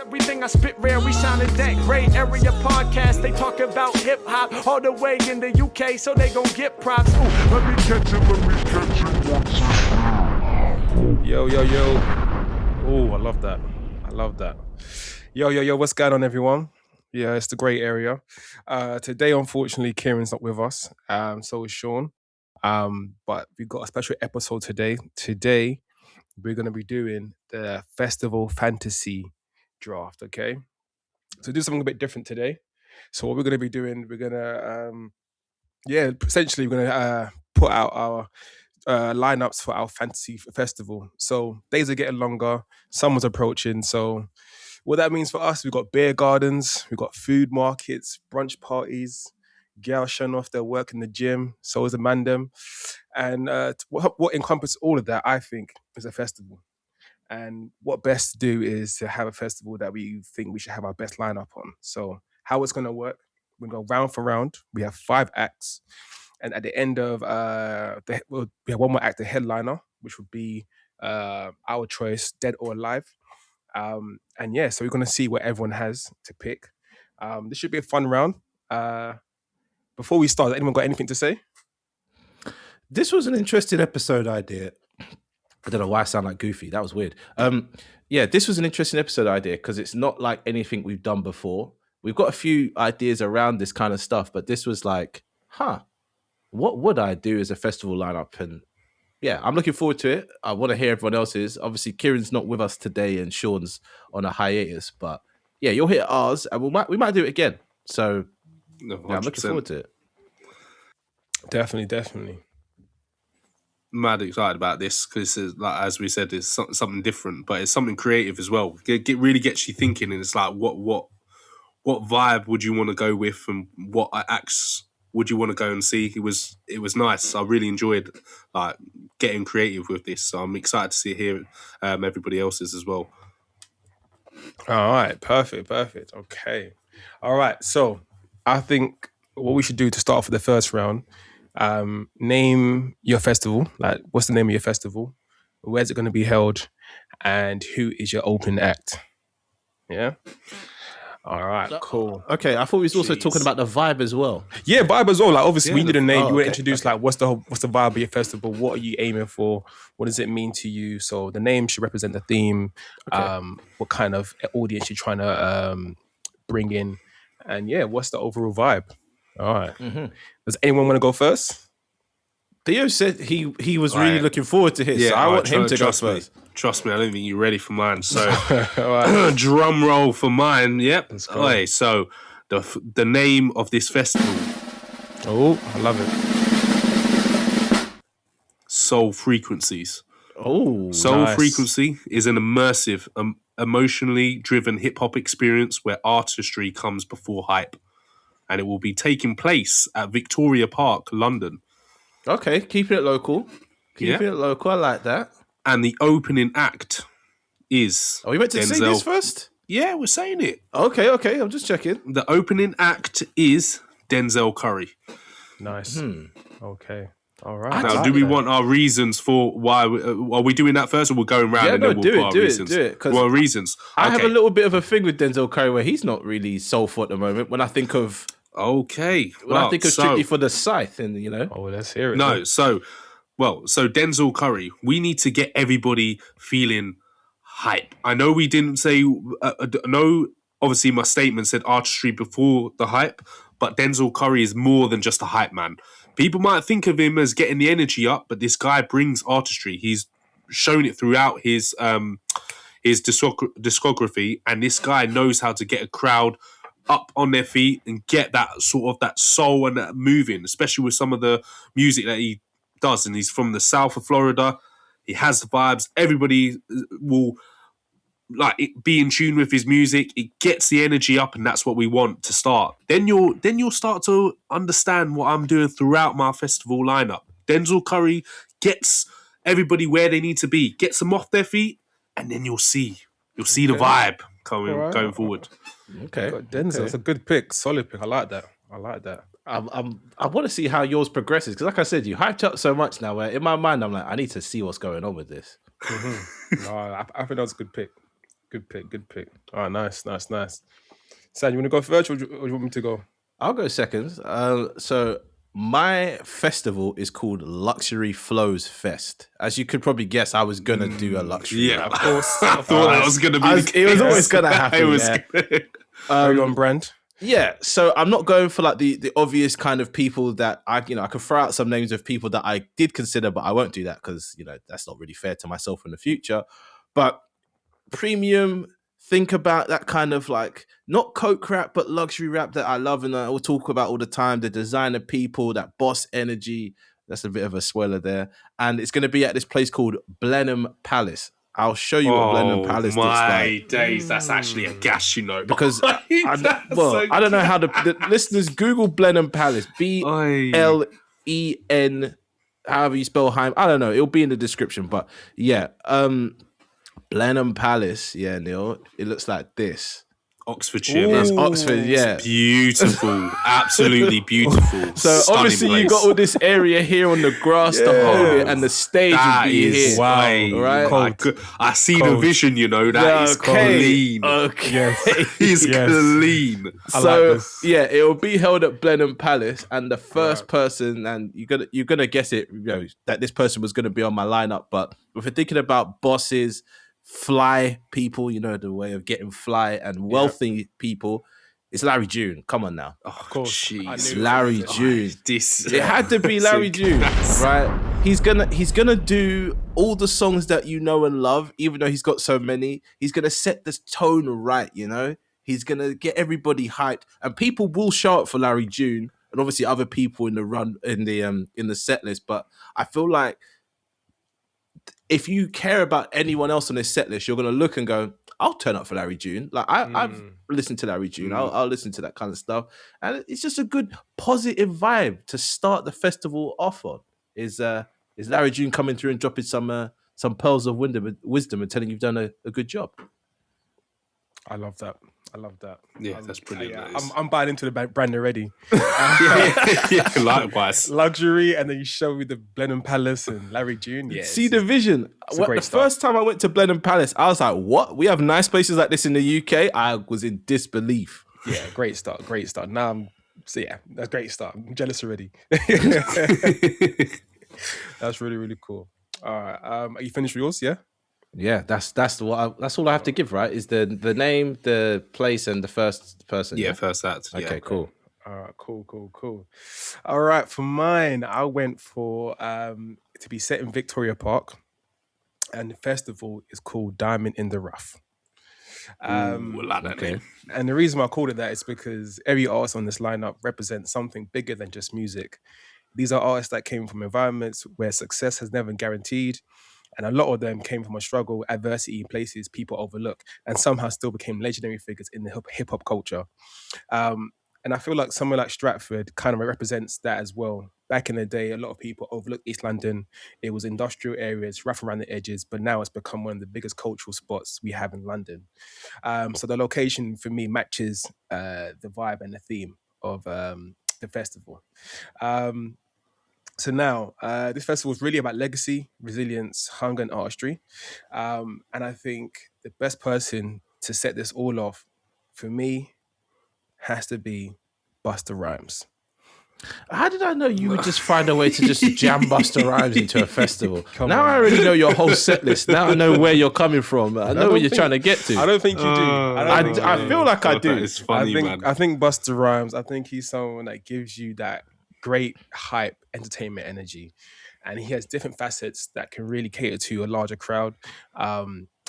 Everything I spit rare, we sound in that great area podcast. They talk about hip hop all the way in the UK, so they gon' get props. Ooh, let me catch you Yo. Oh, I love that. Yo, what's going on, everyone? Yeah, it's the great area. Today, unfortunately, Kieran's not with us. So is Sean. But we've got a special episode today. Today, we're going to be doing the Festival Fantasy Draft, okay? So do something a bit different today. So what we're going to be doing, we're going to, essentially we're going to put out our lineups for our fantasy festival. So days are getting longer, summer's approaching. So what that means for us, we've got beer gardens, we've got food markets, brunch parties, girls showing off their work in the gym, so is a mandem. And what encompasses all of that, I think, is a festival. And what best to do is to have a festival that we think we should have our best lineup on. So how it's going to work, we're going to go round for round. We have 5 acts. And at the end of we have one more act, the headliner, which would be our choice, Dead or Alive. So we're going to see what everyone has to pick. This should be a fun round. Before we start, has anyone got anything to say? This was an interesting episode idea. I don't know why I sound like Goofy. That was weird. This was an interesting episode idea because it's not like anything we've done before. We've got a few ideas around this kind of stuff, but this was like, what would I do as a festival lineup? And yeah, I'm looking forward to it. I want to hear everyone else's. Obviously, Kieran's not with us today and Sean's on a hiatus, but yeah, you'll hear ours and we might do it again. So yeah, I'm looking forward to it. Definitely. Mad excited about this because, like as we said, it's something different, but it's something creative as well. It really gets you thinking, and it's like, what vibe would you want to go with, and what acts would you want to go and see? It was nice. I really enjoyed like getting creative with this. So I'm excited to hear everybody else's as well. All right, perfect. Okay, all right. So I think what we should do to start off with the first round. Name your festival. Like, what's the name of your festival? Where's it going to be held? And who is your opening act? Yeah. All right. Cool. Okay, I thought we was also talking about the vibe as well. Yeah, vibe as well. Like, obviously, we need a name. You want to introduce like what's the vibe of your festival? What are you aiming for? What does it mean to you? So the name should represent the theme. Okay. What kind of audience you're trying to bring in, and yeah, what's the overall vibe? All right. Mm-hmm. Does anyone want to go first? Theo said he was really looking forward to his. Yeah, so I want him to go first. Trust me, I don't think you're ready for mine. So, drum roll for mine. Yep. Okay, so the name of this festival. Oh, I love it. Soul Frequencies. Oh, Soul Frequency is an immersive, emotionally driven hip hop experience where artistry comes before hype. And it will be taking place at Victoria Park, London. Okay, keeping it local. Keeping it local, I like that. And the opening act is Are we meant to say this first? Yeah, we're saying it. Okay, I'm just checking. The opening act is Denzel Curry. Nice. Okay. All right. Now, do we want our reasons for why? Are we doing that first, or we're going round and then we'll put our reasons? Do it. Well, reasons. I have a little bit of a thing with Denzel Curry where he's not really soulful at the moment. When I think of Strictly for the Scythe, and you know. Oh, let's hear it. No, so Denzel Curry, we need to get everybody feeling hype. I know we didn't say. No, obviously my statement said artistry before the hype, but Denzel Curry is more than just a hype man. People might think of him as getting the energy up, but this guy brings artistry. He's shown it throughout his discography, and this guy knows how to get a crowd up on their feet and get that sort of that soul and that moving, especially with some of the music that he does. And he's from the south of Florida. He has the vibes. Everybody will be in tune with his music. It gets the energy up, and that's what we want to start. Then you'll start to understand what I'm doing throughout my festival lineup. Denzel Curry gets everybody where they need to be, gets them off their feet, and then you'll see the vibe going forward. Okay, Denzel, that's a good pick, solid pick. I like that. I want to see how yours progresses because, like I said, you hyped up so much now. Where in my mind, I'm like, I need to see what's going on with this. Mm-hmm. No, I think that was a good pick. Good pick. Good pick. Oh, nice. Sam, you want to go first, or do you want me to go? I'll go second. So my festival is called Luxury Flows Fest. As you could probably guess, I was gonna do a luxury. Yeah, rap. of course. I thought that was going to be. It was always gonna happen. It was. Yeah. Very on brand. Yeah, so I'm not going for like the obvious kind of people that I could throw out some names of people that I did consider, but I won't do that because that's not really fair to myself in the future. But premium, think about that kind of like not coke rap, but luxury rap that I love and I will talk about all the time. The designer people, that boss energy. That's a bit of a spoiler there, and it's going to be at this place called Blenheim Palace. I'll show you what Blenheim Palace looks like. My days, that's actually a gas, Because That's so I don't know how the listeners Google Blenheim Palace. BLEN, however you spell Heim. I don't know. It'll be in the description. But yeah, Blenheim Palace. Yeah, Neil. It looks like this. Oxfordshire. It's Man. Oxford. Yeah. Beautiful, absolutely beautiful. So Stunning obviously you place. got all this area here on the grass to hold it, and the stage That will be is here. wow. Right? I see the vision. That is clean. Okay. He's Yes. clean. So yeah, it will be held at Blenheim Palace, and the first person, and you're gonna guess it, that this person was gonna be on my lineup. But if we're thinking about bosses, fly people, the way of getting fly and wealthy people, it's Larry June. Come on now, Of course. I it's knew it. Larry June. This It had to be Larry June, right? He's gonna do all the songs that you know and love, even though he's got so many. He's gonna set the tone right, He's gonna get everybody hyped, and people will show up for Larry June, and obviously other people in the set list. But I feel like if you care about anyone else on this set list, you're gonna look and go, "I'll turn up for Larry June." Like I've listened to Larry June. I'll listen to that kind of stuff, and it's just a good positive vibe to start the festival off on. Is Larry June coming through and dropping some pearls of wisdom and telling you've done a good job? I love that. Yeah, that's brilliant. that is. I'm buying into the brand already. yeah, likewise. Luxury, and then you show me the Blenheim Palace and Larry June. Yeah, See the vision. a great The start. first time I went to Blenheim Palace, I was like, "What? We have nice places like this in the UK?" I was in disbelief. Yeah, great start. Now that's a great start. I'm jealous already. That's really, really cool. All right, are you finished with yours? Yeah. Yeah, that's all I have to give, right? Is the name, the place, and the first person. Yeah, first act. Okay, Yeah. cool. All right, cool. All right, for mine, I went for to be set in Victoria Park, and the festival is called Diamond in the Rough. Ooh, I like that name. And the reason why I called it that is because every artist on this lineup represents something bigger than just music. These are artists that came from environments where success has never been guaranteed. And a lot of them came from a struggle, adversity in places people overlook, and somehow still became legendary figures in the hip hop culture. And I feel like somewhere like Stratford kind of represents that as well. Back in the day, a lot of people overlooked East London. It was industrial areas, rough around the edges, but now it's become one of the biggest cultural spots we have in London. So the location for me matches the vibe and the theme of the festival. So now, this festival is really about legacy, resilience, hunger, and artistry. And I think the best person to set this all off, for me, has to be Busta Rhymes. How did I know you would just find a way to just jam Busta Rhymes into a festival? Come now on. I already know your whole set list. Now I know where you're coming from. I know where you're trying to get to. I don't think you do. I feel like I do. It's funny, man. I think Busta Rhymes, I think he's someone that gives you that great hype, entertainment energy. And he has different facets that can really cater to a larger crowd.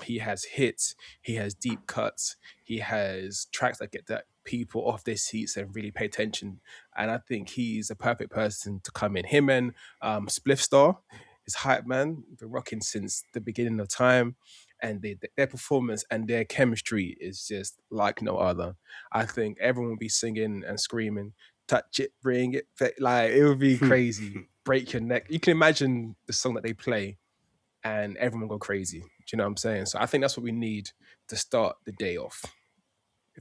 He has hits, he has deep cuts, he has tracks that get that people off their seats and really pay attention. And I think he's a perfect person to come in. Him and Spliff Star, his hype man, been rocking since the beginning of time. And their performance and their chemistry is just like no other. I think everyone will be singing and screaming, touch it, bring it, like it would be crazy. Break your neck. You can imagine the song that they play and everyone go crazy. Do you know what I'm saying? So I think that's what we need to start the day off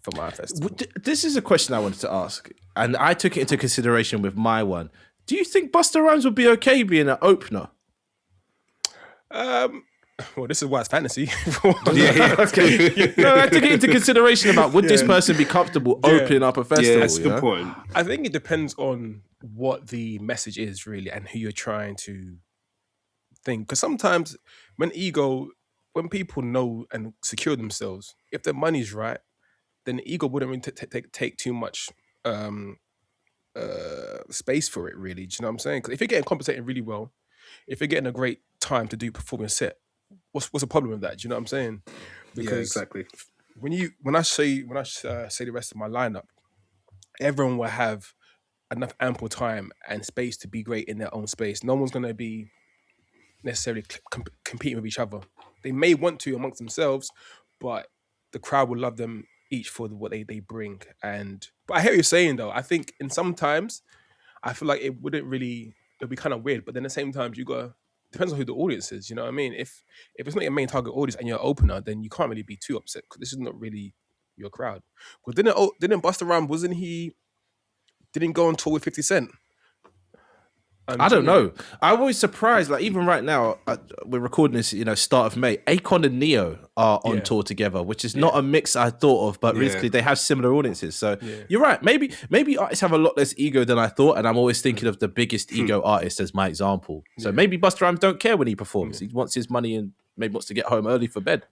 for my festival. This is a question I wanted to ask, and I took it into consideration with my one. Do you think Busta Rhymes would be okay being an opener? Well, this is why it's fantasy. Okay. No, I took it into consideration about would this person be comfortable opening up a festival? Yeah, that's a good point. I think it depends on what the message is really and who you're trying to think. Because sometimes when people know and secure themselves, if their money's right, then the ego wouldn't really take too much space for it, really. Do you know what I'm saying? Because if you're getting compensated really well, if you're getting a great time to perform a set, what's the problem with that? Do you know what I'm saying? Because Yeah, exactly. when I say the rest of my lineup, everyone will have enough ample time and space to be great in their own space. No one's going to be necessarily competing with each other. They may want to amongst themselves, but the crowd will love them each for what they bring. But I hear what you're saying though. I think in some times, I feel like it'd be kind of weird. But then at the same time, depends on who the audience is. You know what I mean? If it's not your main target audience and you're an opener, then you can't really be too upset because this is not really your crowd. Because didn't Busta Rhymes, didn't go on tour with 50 Cent? I don't know. I'm always surprised. Like even right now, we're recording this. Start of May. Akon and Neo are on tour together, which is not a mix I thought of, but basically they have similar audiences. So you're right. Maybe artists have a lot less ego than I thought, and I'm always thinking of the biggest ego artist as my example. So maybe Busta Rhymes don't care when he performs. He wants his money and maybe wants to get home early for bed.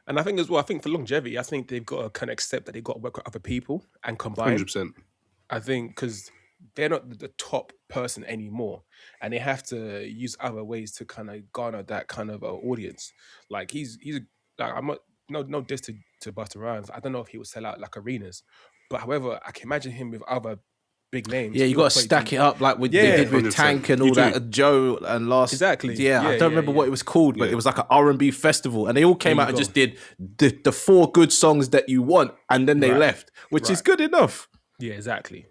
And I think as well, for longevity, I think they've got to kind of accept that they've got to work with other people and combine. 100%. I think because they're not the top person anymore, and they have to use other ways to kind of garner that kind of audience. Like he's like I'm not no diss to Busta Rhymes. I don't know if he would sell out like arenas, but however, I can imagine him with other big names. Yeah, you got to stack it up like they did with 100%. Tank and all that. Joe and last Exactly. Yeah, I don't remember what it was called, but it was like an R&B festival, and they all came out and just did the 4 good songs that you want, and then they left, which is good enough. Yeah, exactly.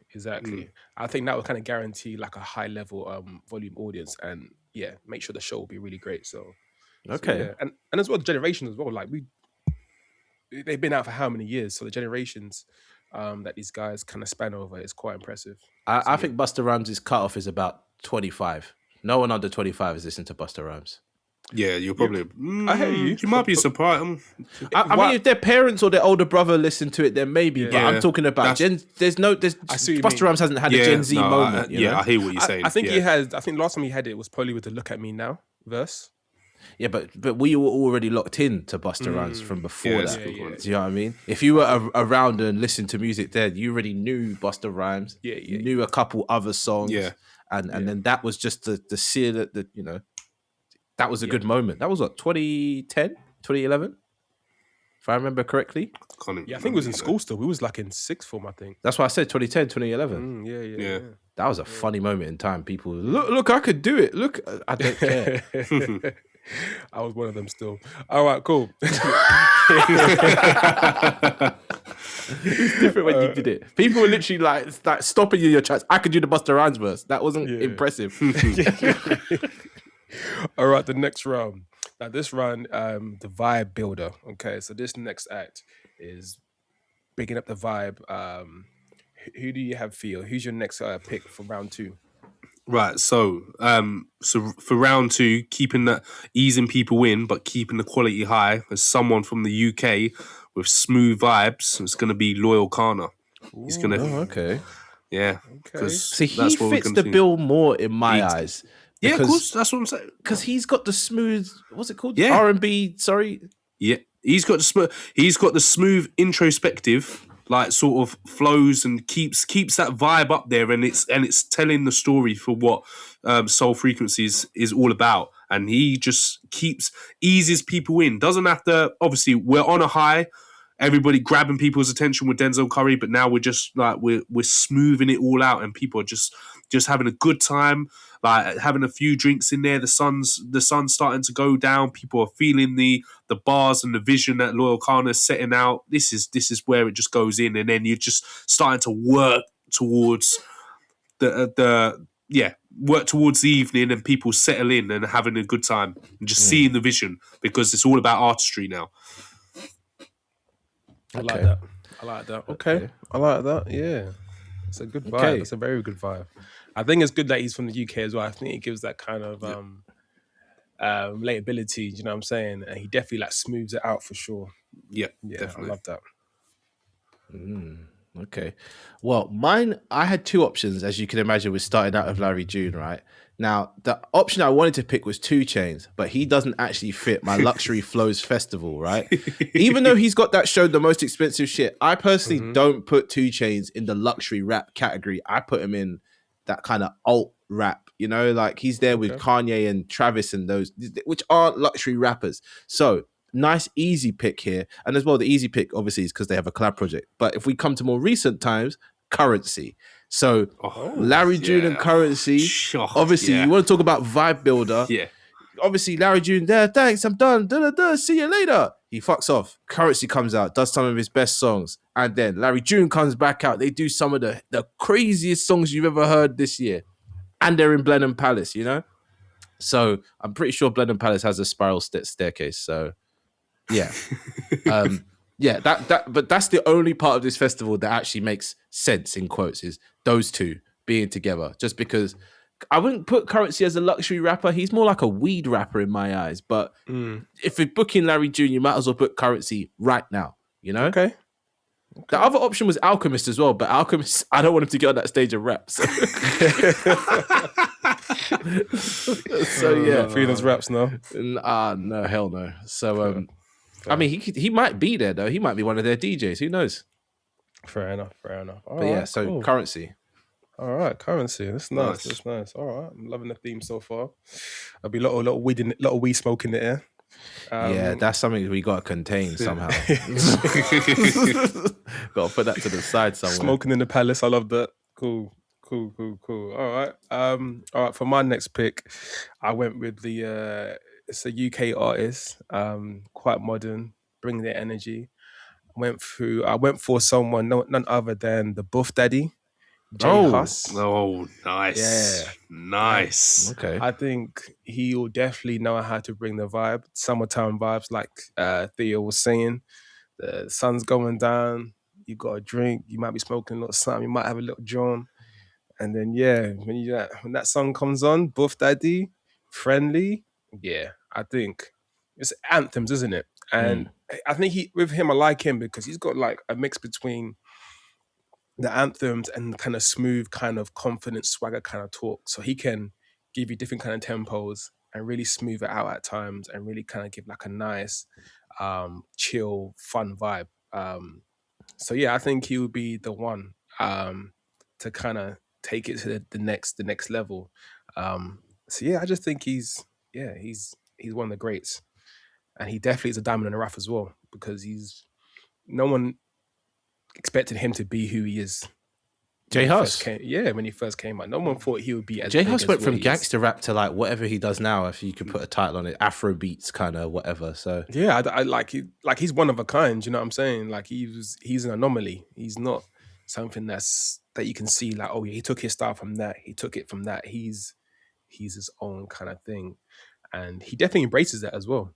I think that would kind of guarantee like a high level volume audience, and make sure the show will be really great. So and as well the generation as well. Like they've been out for how many years? So the generations that these guys kind of span over is quite impressive. I think Busta Rhymes' cutoff is about 25. No one under 25 is listening to Busta Rhymes. Yeah, you're probably. I hear you. You might be surprised. I mean, if their parents or their older brother listen to it, then maybe. But I'm talking about Gen. Busta Rhymes hasn't had a Gen Z moment. I hear what you're saying. I think he has. I think last time he had it was probably with the "Look at Me Now" verse. Yeah, but we were already locked in to Busta Rhymes from before that. Do you know what I mean? If you were around and listened to music then, you already knew Busta Rhymes. You knew a couple other songs. And then that was just the seal that that was a good moment. That was what, 2010, 2011? If I remember correctly. I think it was in school still. We was like in sixth form, I think. That's why I said 2010, 2011. Yeah. That was a funny moment in time. People, look, I could do it. Look, I don't care. I was one of them still. All right, cool. It's different when you did it. People were literally like stopping you in your tracks. I could do the Busta Rhymes verse. That wasn't impressive. All right, the next round. Now this round, the vibe builder. Okay, so this next act is bigging up the vibe. Who do you have, Theo? Who's your next pick for round 2? Right, so for round 2, easing people in, but keeping the quality high. As someone from the UK with smooth vibes, it's going to be Loyal Kana. He's going to, okay, See, he fits the bill more in my eyes. Yeah, of course, that's what I'm saying. Because he's got the smooth, what's it called? R&B. Sorry. Yeah, he's got the smooth introspective, like sort of flows and keeps that vibe up there, and it's telling the story for what Soul Frequencies is all about, and he just eases people in. Doesn't have to. Obviously, we're on a high. Everybody grabbing people's attention with Denzel Curry, but now we're just like we're smoothing it all out, and people are just having a good time, like having a few drinks in there. The sun's starting to go down. People are feeling the bars and the vision that Loyal Kana is setting out. This is where it just goes in, and then you're just starting to work towards work towards the evening, and people settle in and having a good time and just seeing the vision, because it's all about artistry now. I like that. Okay. I like that. Yeah. It's a good vibe. It's a very good vibe. I think it's good that he's from the UK as well. I think it gives that kind of relatability. Do you know what I'm saying? And he definitely like smooths it out for sure. Yeah, Yeah, definitely. I love that. Okay. Well, mine, I had two options, as you can imagine, with starting out with Larry June, right? Now, the option I wanted to pick was 2 Chainz, but he doesn't actually fit my Luxury Flows Festival, right? Even though he's got that show, The Most Expensive Shit, I personally don't put 2 Chainz in the luxury rap category. I put him in that kind of alt rap, you know, like he's there with Kanye and Travis and those, which aren't luxury rappers. So, nice easy pick here. And as well, the easy pick obviously is because they have a collab project. But if we come to more recent times, Currency. So Larry June and Currency. Obviously, you want to talk about vibe builder. Yeah. Obviously, Larry June there. Thanks, I'm done. See you later. He fucks off. Currency comes out, does some of his best songs, and then Larry June comes back out. They do some of the craziest songs you've ever heard this year, and they're in Blenheim Palace. You know, so I'm pretty sure Blenheim Palace has a spiral staircase. So yeah. But that's the only part of this festival that actually makes sense in quotes is those two being together. Just because I wouldn't put Currency as a luxury rapper. He's more like a weed rapper in my eyes. But if you're booking Larry June, you might as well put Currency right now, you know? Okay. The other option was Alchemist as well, but Alchemist, I don't want him to get on that stage and rap. So, yeah. Freedom's raps, no? No, hell no. So, I mean, he might be there though. He might be one of their DJs. Who knows? Fair enough. All but yeah, so cool. Currency. All right, Currency. That's nice. That's nice. All right, I'm loving the theme so far. There'll be a lot of weed smoke in the air. Yeah, that's something we got to contain somehow. Got to put that to the side somewhere. Smoking in the palace. I love that. Cool. All right. For my next pick, I went with the. It's a UK artist, quite modern, bring their energy. I went for someone, none other than the Buff Daddy, J Hus. Oh, nice. Yeah. Nice. Okay. I think he will definitely know how to bring the vibe, summertime vibes, like Theo was saying. The sun's going down, you got a drink, you might be smoking a little something, you might have a little John. And then, when that song comes on, Buff Daddy, Friendly, I think it's anthems, isn't it? And I think I like him because he's got like a mix between the anthems and kind of smooth, kind of confident swagger kind of talk. So he can give you different kind of tempos and really smooth it out at times and really kind of give like a nice, chill, fun vibe. So yeah, I think he would be the one to kind of take it to the next level. So yeah, I just think he's one of the greats, and he definitely is a diamond in the rough as well because no one expected him to be who he is. J Hus, when he first came out, no one thought he would be as J big Hus as went what from he is. gangster rap to like whatever he does now. If you could put a title on it, Afro beats kind of whatever. So yeah, I like he's one of a kind. You know what I'm saying? Like he's an anomaly. He's not something that you can see like, oh yeah, he took his style from that. He took it from that. He's his own kind of thing, and he definitely embraces that as well.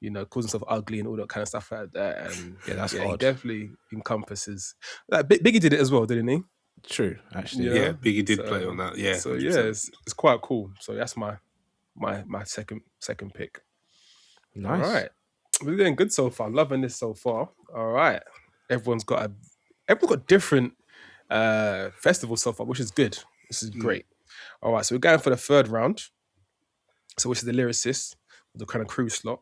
You know, calls himself ugly and all that kind of stuff like that. And that's he odd. definitely encompasses. Like Biggie did it as well, didn't he? True, actually. Yeah, Biggie did play on that. Yeah. So 100%. yeah, it's quite cool. So that's my second pick. Nice. All right, we're doing good so far. Loving this so far. All right, everyone's got different festivals so far, which is good. This is great. All right, so we're going for the third round. So which is the lyricist, the kind of crew slot.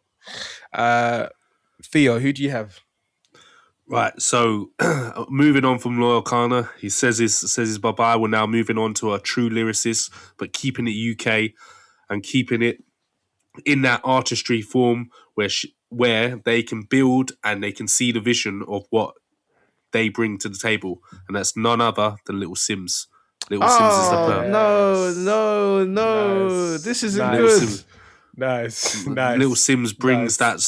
Theo, who do you have? Right, so moving on from Loyal Kana, he says his bye-bye. We're now moving on to a true lyricist, but keeping it UK and keeping it in that artistry form where they can build and they can see the vision of what they bring to the table, and that's none other than Little Sims. Little Sims is the perm. No. Nice. This isn't Nice. good. Nice. Little Sims brings that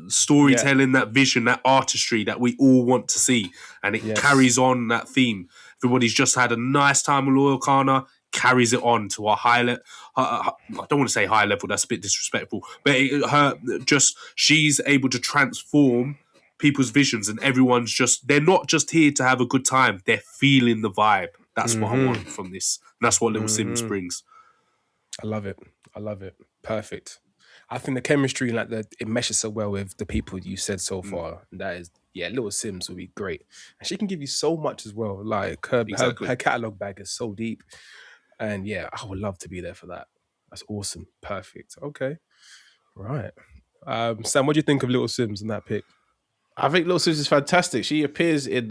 storytelling, that vision, that artistry that we all want to see, and it carries on that theme. Everybody's just had a nice time with Loyal Kana, carries it on to a high level. I don't want to say high level; that's a bit disrespectful. But she's able to transform people's visions, and they're not just here to have a good time; they're feeling the vibe. That's what I want from this. And that's what Little Sims brings. I love it. Perfect. I think the chemistry, like it meshes so well with the people you said so far. And that is, Little Sims will be great, and she can give you so much as well. Like Exactly. her catalog bag is so deep, and I would love to be there for that. That's awesome, perfect. Okay, right. Sam, what do you think of Little Sims in that pick? I think Little Sims is fantastic. She appears in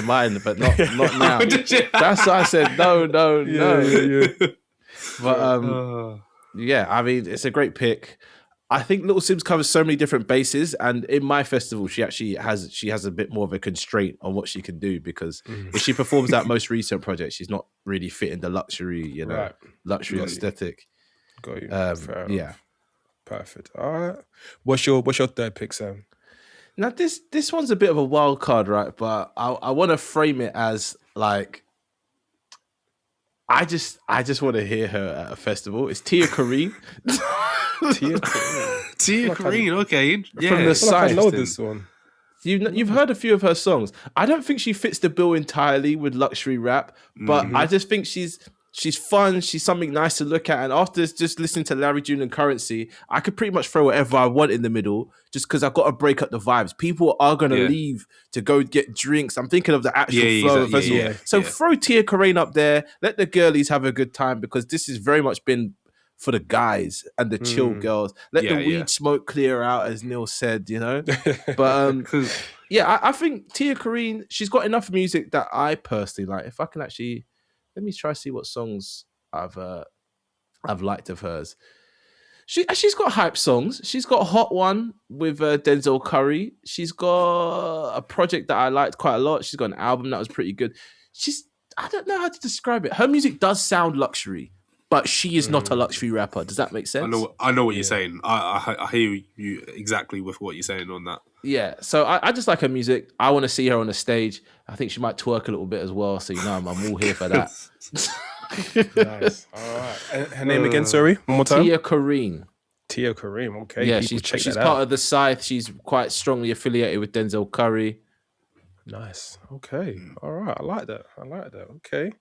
mine, but not now. That's why I said no. But yeah, I mean, it's a great pick. I think Little Sims covers so many different bases, and in my festival, she actually has a bit more of a constraint on what she can do, because if she performs that most recent project, she's not really fitting the luxury, Right. luxury Got you. aesthetic. Got you. Fair Yeah. enough. Perfect. All right. What's your third pick, Sam? Now this one's a bit of a wild card, right? But I want to frame it as like, I just want to hear her at a festival. It's Tia Kareen. Tia Kareen. Tia Kareen, okay. Yeah. From the I feel like I side. know this one. You've heard a few of her songs. I don't think she fits the bill entirely with luxury rap, but I just think she's fun. She's something nice to look at. And after just listening to Larry June and Currency, I could pretty much throw whatever I want in the middle, just because I've got to break up the vibes. People are going to leave to go get drinks. I'm thinking of the actual flow of the festival. So throw Tia Kareen up there. Let the girlies have a good time, because this has very much been for the guys and the chill girls. Let the weed smoke clear out, as Neil said, But I think Tia Kareen, she's got enough music that I personally like. If I can actually, let me try to see what songs I've liked of hers. She's got hype songs. She's got a Hot One with Denzel Curry. She's got a project that I liked quite a lot. She's got an album that was pretty good. I don't know how to describe it. Her music does sound luxury, but she is not a luxury rapper. Does that make sense? I know what you're saying. I hear you exactly with what you're saying on that. Yeah, so I just like her music. I want to see her on the stage. I think she might twerk a little bit as well. So I'm all here for that. Nice. All right. And her name again? Sorry, one more time. Tia Kareen. Tia Kareen. Okay. Yeah, she's part of the Scythe. She's quite strongly affiliated with Denzel Curry. Nice. Okay. All right. I like that. Okay.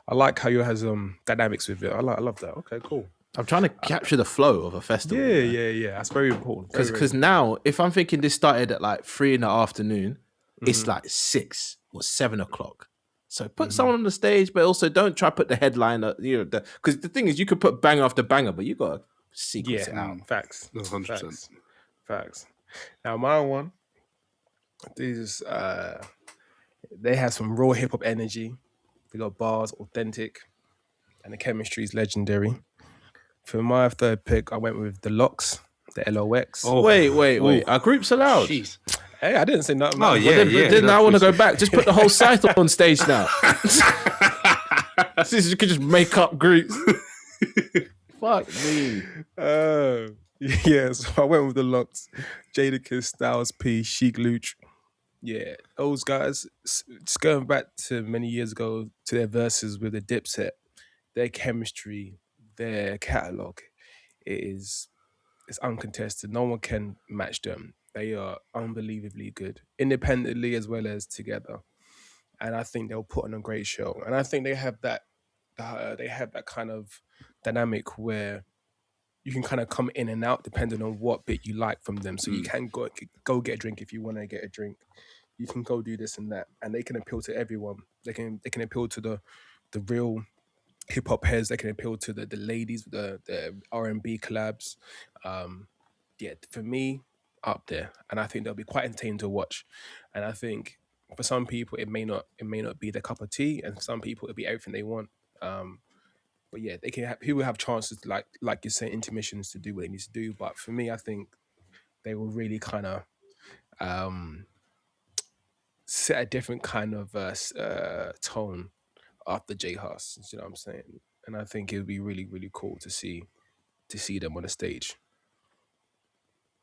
I like how you has dynamics with it. I love that. Okay. Cool. I'm trying to capture the flow of a festival. Yeah. That's very important. Because now, if I'm thinking this started at like 3 PM, it's like 6 or 7 o'clock. So put someone on the stage, but also don't try to put the headliner. Because the thing is, you could put banger after banger, but you got to sequence it out. Facts. 100%. Facts. Now my one, these they have some raw hip hop energy. They got bars, authentic, and the chemistry is legendary. For my third pick, I went with the Locks, the LOX. Oh, wait. Are groups allowed? Jeez. Hey, I didn't say nothing. Oh, yeah. Then I want to go back. Just put the whole site on stage now. Since you could just make up groups. Fuck me. Yeah, so I went with the Locks. Jadakiss, Styles P, Chic Luch. Yeah, those guys, just going back to many years ago to their verses with the Dipset, their chemistry, their catalog, it's uncontested. No one can match them. They are unbelievably good, independently as well as together. And I think they'll put on a great show. And I think they have that kind of dynamic where you can kind of come in and out depending on what bit you like from them. So you can go get a drink if you want to get a drink. You can go do this and that, and they can appeal to everyone. They can appeal to the real hip hop heads. They can appeal to the ladies, the R&B collabs. For me, up there, and I think they'll be quite entertaining to watch. And I think for some people it may not be their cup of tea, and for some people it'll be everything they want. But yeah, they can people have chances like you say, intermissions to do what they need to do. But for me, I think they will really kind of set a different kind of tone after J Hus. You know what I'm saying? And I think it would be really, really cool to see them on the stage.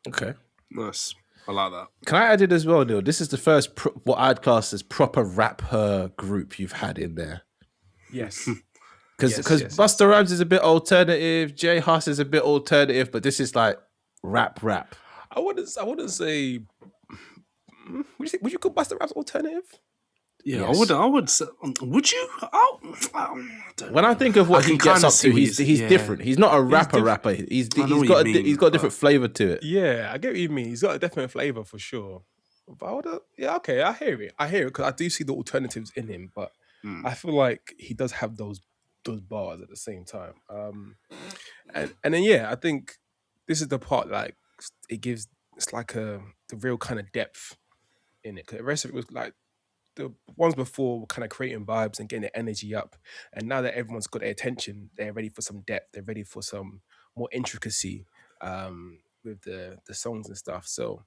Okay. Nice. I like that. Can I add it as well, Neil? This is the first what I'd class as proper rapper group you've had in there. Yes. Because Yes. Busta Rhymes is a bit alternative, J Hus is a bit alternative, but this is like rap. I wouldn't say. Would you call Busta Rhymes alternative? Yeah, Yes. I would. Would you? When I think of what he gets up to, he's different. He's not a rapper. He's got a different flavor to it. Yeah, I get what you mean. He's got a definite flavor for sure. But yeah, okay, I hear it. Because I do see the alternatives in him, but I feel like he does have those bars at the same time. And then yeah, I think this is the part like it's like the real kind of depth in it. 'Cause the rest of it was like the ones before were kind of creating vibes and getting the energy up, and now that everyone's got their attention, they're ready for some depth. They're ready for some more intricacy with the songs and stuff. So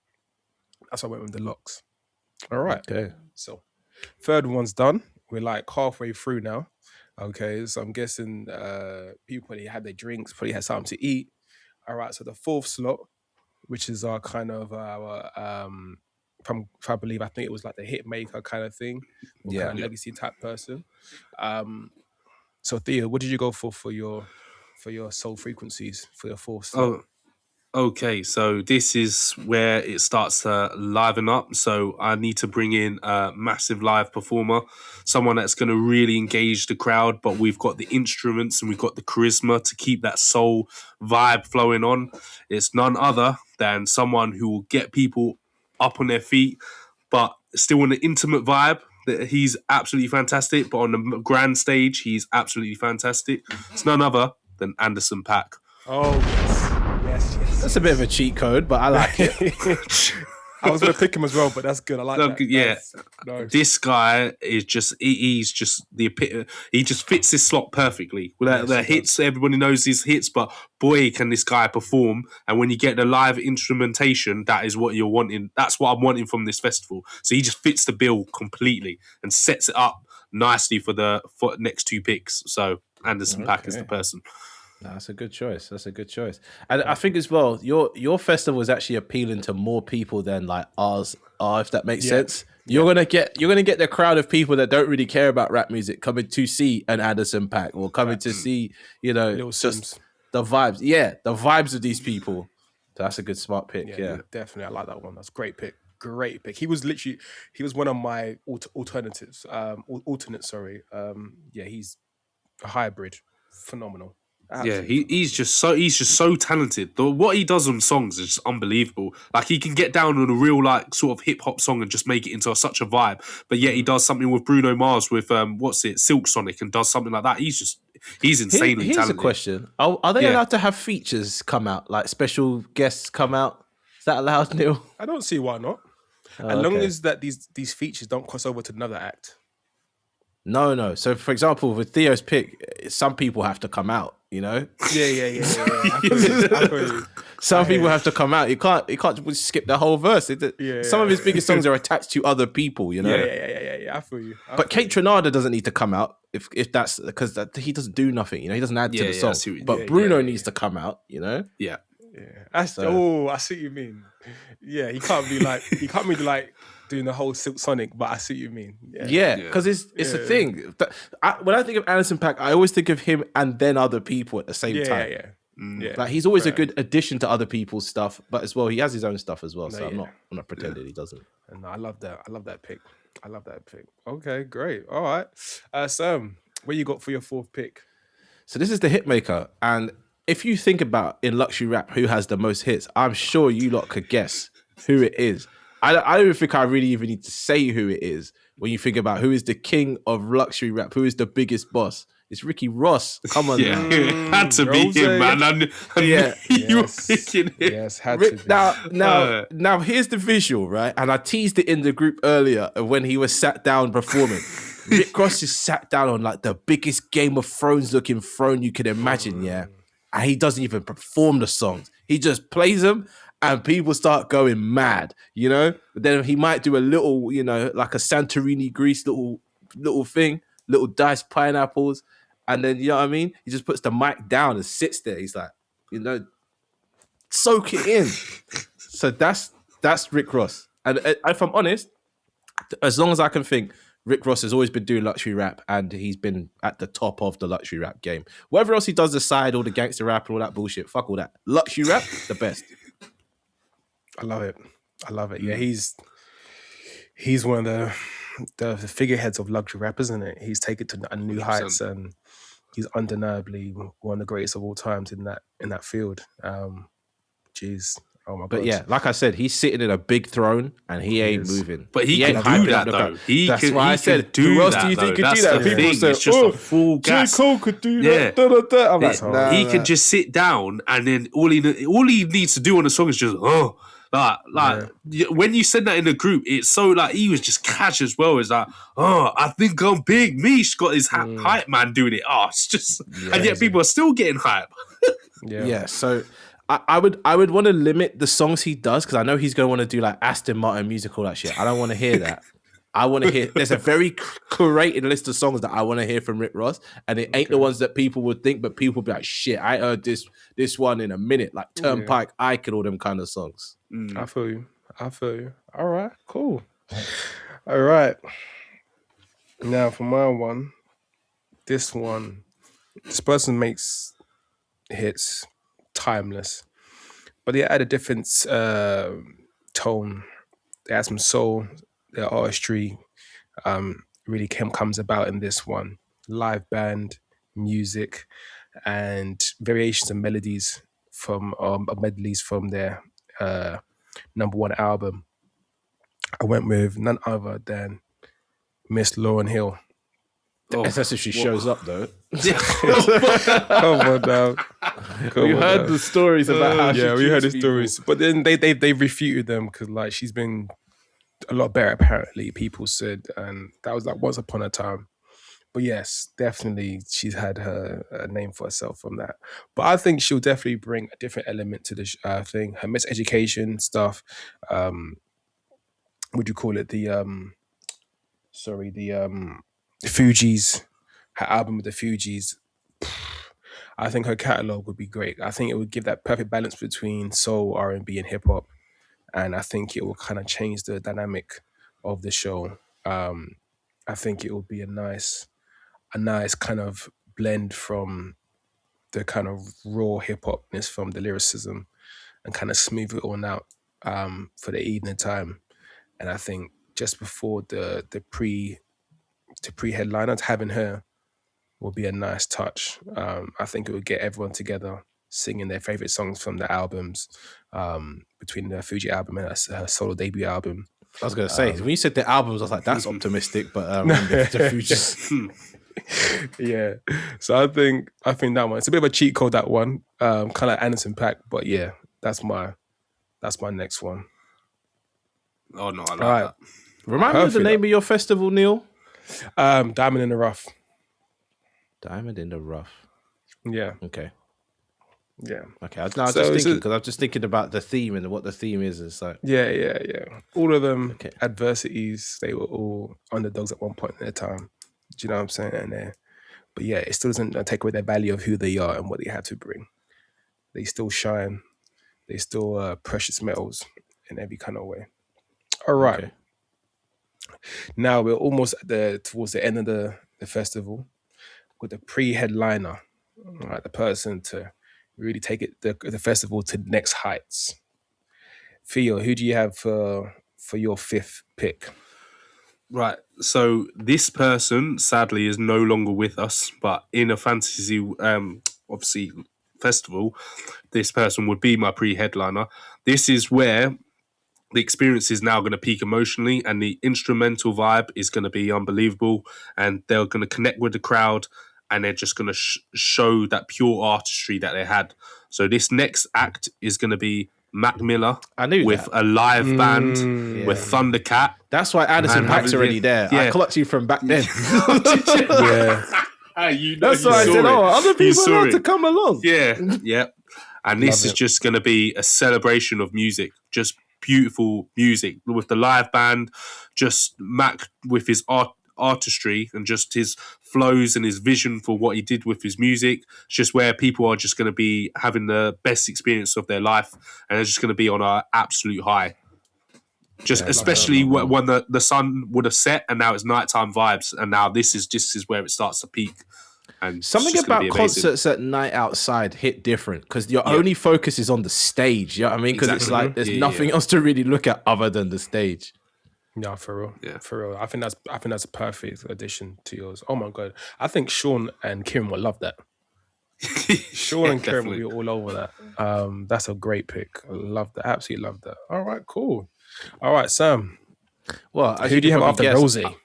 that's why I went with the locks. All right. Okay. So third one's done. We're like halfway through now. Okay, so I'm guessing people probably had their drinks, probably had something to eat. All right, so the fourth slot, which is our kind of our if I believe, I think it was like the hit maker kind of thing, or kind of legacy type person. So Theo, what did you go for your soul frequencies for your fourth slot? Okay, so this is where it starts to liven up. So I need to bring in a massive live performer, someone that's going to really engage the crowd, but we've got the instruments and we've got the charisma to keep that soul vibe flowing on. It's none other than someone who will get people up on their feet, but still in an intimate vibe. That he's absolutely fantastic, but on the grand stage, he's absolutely fantastic. It's none other than Anderson .Paak. Oh yes. That's a bit of a cheat code, but I like it. I was going to pick him as well, but that's good. I like that. Yeah, nice. This guy is he's just he just fits this slot perfectly. With the hits, everybody knows his hits, but boy, can this guy perform! And when you get the live instrumentation, that is what you're wanting. That's what I'm wanting from this festival. So he just fits the bill completely and sets it up nicely for the next two picks. So Anderson .Paak is the person. That's a good choice. And I think as well, your festival is actually appealing to more people than like ours are, if that makes sense. You're gonna get the crowd of people that don't really care about rap music coming to see an Anderson .Paak or coming to see, Little just Sims. the vibes. Yeah, the vibes of these people. So that's a good smart pick. Yeah. Definitely. I like that one. That's a great pick. Great pick. He was one of my alternates. He's a hybrid. Phenomenal. Absolutely. Yeah, he's just so talented. What he does on songs is just unbelievable. Like he can get down on a real like sort of hip hop song and just make it into such a vibe. But yet he does something with Bruno Mars with Silk Sonic and does something like that. He's insanely Here's talented. a question: Are they allowed to have features come out, like special guests come out? Is that allowed, Neil? I don't see why not. As long as that these features don't cross over to another act. No. So, for example, with Theo's pick, some people have to come out. Yeah. I feel you. Some people have to come out. You can't just skip the whole verse. Some of his biggest songs are attached to other people. Yeah. I feel you. But Kate Trinada doesn't need to come out if that's because he doesn't do nothing. He doesn't add to the song. But Bruno needs to come out. Yeah. Yeah. I see what you mean. Yeah, he can't be like doing the whole Silk Sonic, but I see what you mean. Yeah, because it's a thing. When I think of Anderson .Paak, I always think of him and then other people at the same time. Yeah. Like he's always a good addition to other people's stuff, but as well he has his own stuff as well. So I'm not pretending he doesn't. And I love that. I love that pick. Okay, great. All right, Sam, what you got for your fourth pick? So this is the hitmaker, and if you think about in luxury rap who has the most hits, I'm sure you lot could guess who it is. I don't even think I really even need to say who it is when you think about who is the king of luxury rap, who is the biggest boss. It's Ricky Ross. Come on, yeah, had to be him, man. I knew you were picking him. Yes, had to be. Now, here's the visual, right? And I teased it in the group earlier of when he was sat down performing. Rick Ross is sat down on like the biggest Game of Thrones looking throne you can imagine, yeah. And he doesn't even perform the songs. He just plays them and people start going mad, But then he might do a little, like a Santorini Greece little thing, little diced pineapples. And then, you know what I mean? He just puts the mic down and sits there. He's like, soak it in. So that's Rick Ross. And if I'm honest, as long as I can think, Rick Ross has always been doing luxury rap and he's been at the top of the luxury rap game. Whatever else he does aside, all the gangster rap and all that bullshit, fuck all that. Luxury rap, the best. I love it. Yeah, he's one of the figureheads of luxury rap, isn't it? He's taken to new 100%. heights, and he's undeniably one of the greatest of all times in that field. Jeez, oh my But god. yeah, like I said, he's sitting in a big throne and he ain't is. moving. But he ain't can do hyping that up the though. crowd. That's He why I said, can do who else that, do you think though. could That's do that? the People thing. say, It's just a full J. gas. Cole could do Yeah. that. Da, da, da. I'm like, Nah, He can just sit down, and then all he needs to do on the song is just when you said that in the group, it's so like he was just catch as well. It's like, oh, I think I'm big. Mish got his hype man doing it. Oh, it's just, and yet people are still getting hype. Yeah, so I would want to limit the songs he does because I know he's going to want to do like Aston Martin music, all that shit. I don't want to hear that. I want to hear. There's a very curated list of songs that I want to hear from Rick Ross, and it ain't the ones that people would think, but people be like, "Shit, I heard this one in a minute." Like Turnpike, Ike, and all them kind of songs. I feel you. All right, cool. All right. Now for my one, this person makes hits timeless, but they add a different tone. They add some soul. Their artistry really comes about in this one. Live band, music, and variations and melodies from medleys from their number one album. I went with none other than Miss Lauryn Hill. That's if she shows up though. Come on now. We heard the stories about how she we heard the treats people. stories, but then they refuted them because like she's been a lot better apparently. People said, and that was like once upon a time. But yes, definitely she's had her name for herself from that. But I think she'll definitely bring a different element to the thing. Her miseducation stuff. Would you call it the Fugees? Her album with the Fugees. I think her catalog would be great. I think it would give that perfect balance between soul, R&B, and hip hop, and I think it will kind of change the dynamic of the show. I think it will be a nice kind of blend from the kind of raw hip hopness from the lyricism, and kind of smooth it all out for the evening time. And I think just before the pre-headliner, having her will be a nice touch. I think it would get everyone together singing their favorite songs from the albums, between the Fuji album and her solo debut album. I was going to say, when you said the albums, I was like, that's optimistic, but the Fugees. Yeah, so I think that one. It's a bit of a cheat code, that one, kind of like Anderson .Paak, but yeah, that's my next one. Oh no, I like Right. that. Remind me of the Perfect. name of your festival, Neil. Diamond in the Rough. Diamond in the Rough. Yeah, Okay. yeah, Okay. I was just So it's thinking a- because I'm just thinking about the theme and what the theme is. It's like, yeah. All of them Okay. adversities. They were all underdogs at one point in their time. Do you know what I'm saying? But yeah, it still doesn't take away their value of who they are and what they have to bring. They still shine. They still precious metals in every kind of way. All right. Okay. Now we're almost towards the end of the festival with the pre-headliner, right? The person to really take it the festival to the next heights. Theo, who do you have for your fifth pick? Right. So this person sadly is no longer with us, but in a fantasy obviously festival, this person would be my pre-headliner. This is where the experience is now going to peak emotionally, and the instrumental vibe is going to be unbelievable, and they're going to connect with the crowd, and they're just going to show that pure artistry that they had. So this next act is going to be Mac Miller I knew with that. a live band with Thundercat. That's why Anderson And .Paak's having already it- there. yeah. I clocked you from back then. Yeah, You know, That's you why I saw said, it. oh, other You people saw are allowed it. to come along. Yeah. And this Love is it. just going to be a celebration of music, just beautiful music with the live band, just Mac with his artistry and just his flows and his vision for what he did with his music. It's just where people are just going to be having the best experience of their life, and they're just going to be on an absolute high. Just especially when the sun would have set and now it's nighttime vibes, and now this is where it starts to peak. And it's Something just gonna about be amazing. concerts at night outside hit different because your only focus is on the stage. You know what I mean? Because it's Exactly. like there's Yeah, nothing else to really look at other than the stage. No, for real. Yeah. For real. I think that's a perfect addition to yours. Oh my god. I think Sean and Kieran will love that. Sean and Kieran will definitely. be all over that. That's a great pick. I love that. Absolutely love that. All right, cool. All right, Sam. Well, as Who you do you can have probably after guess, Rosie?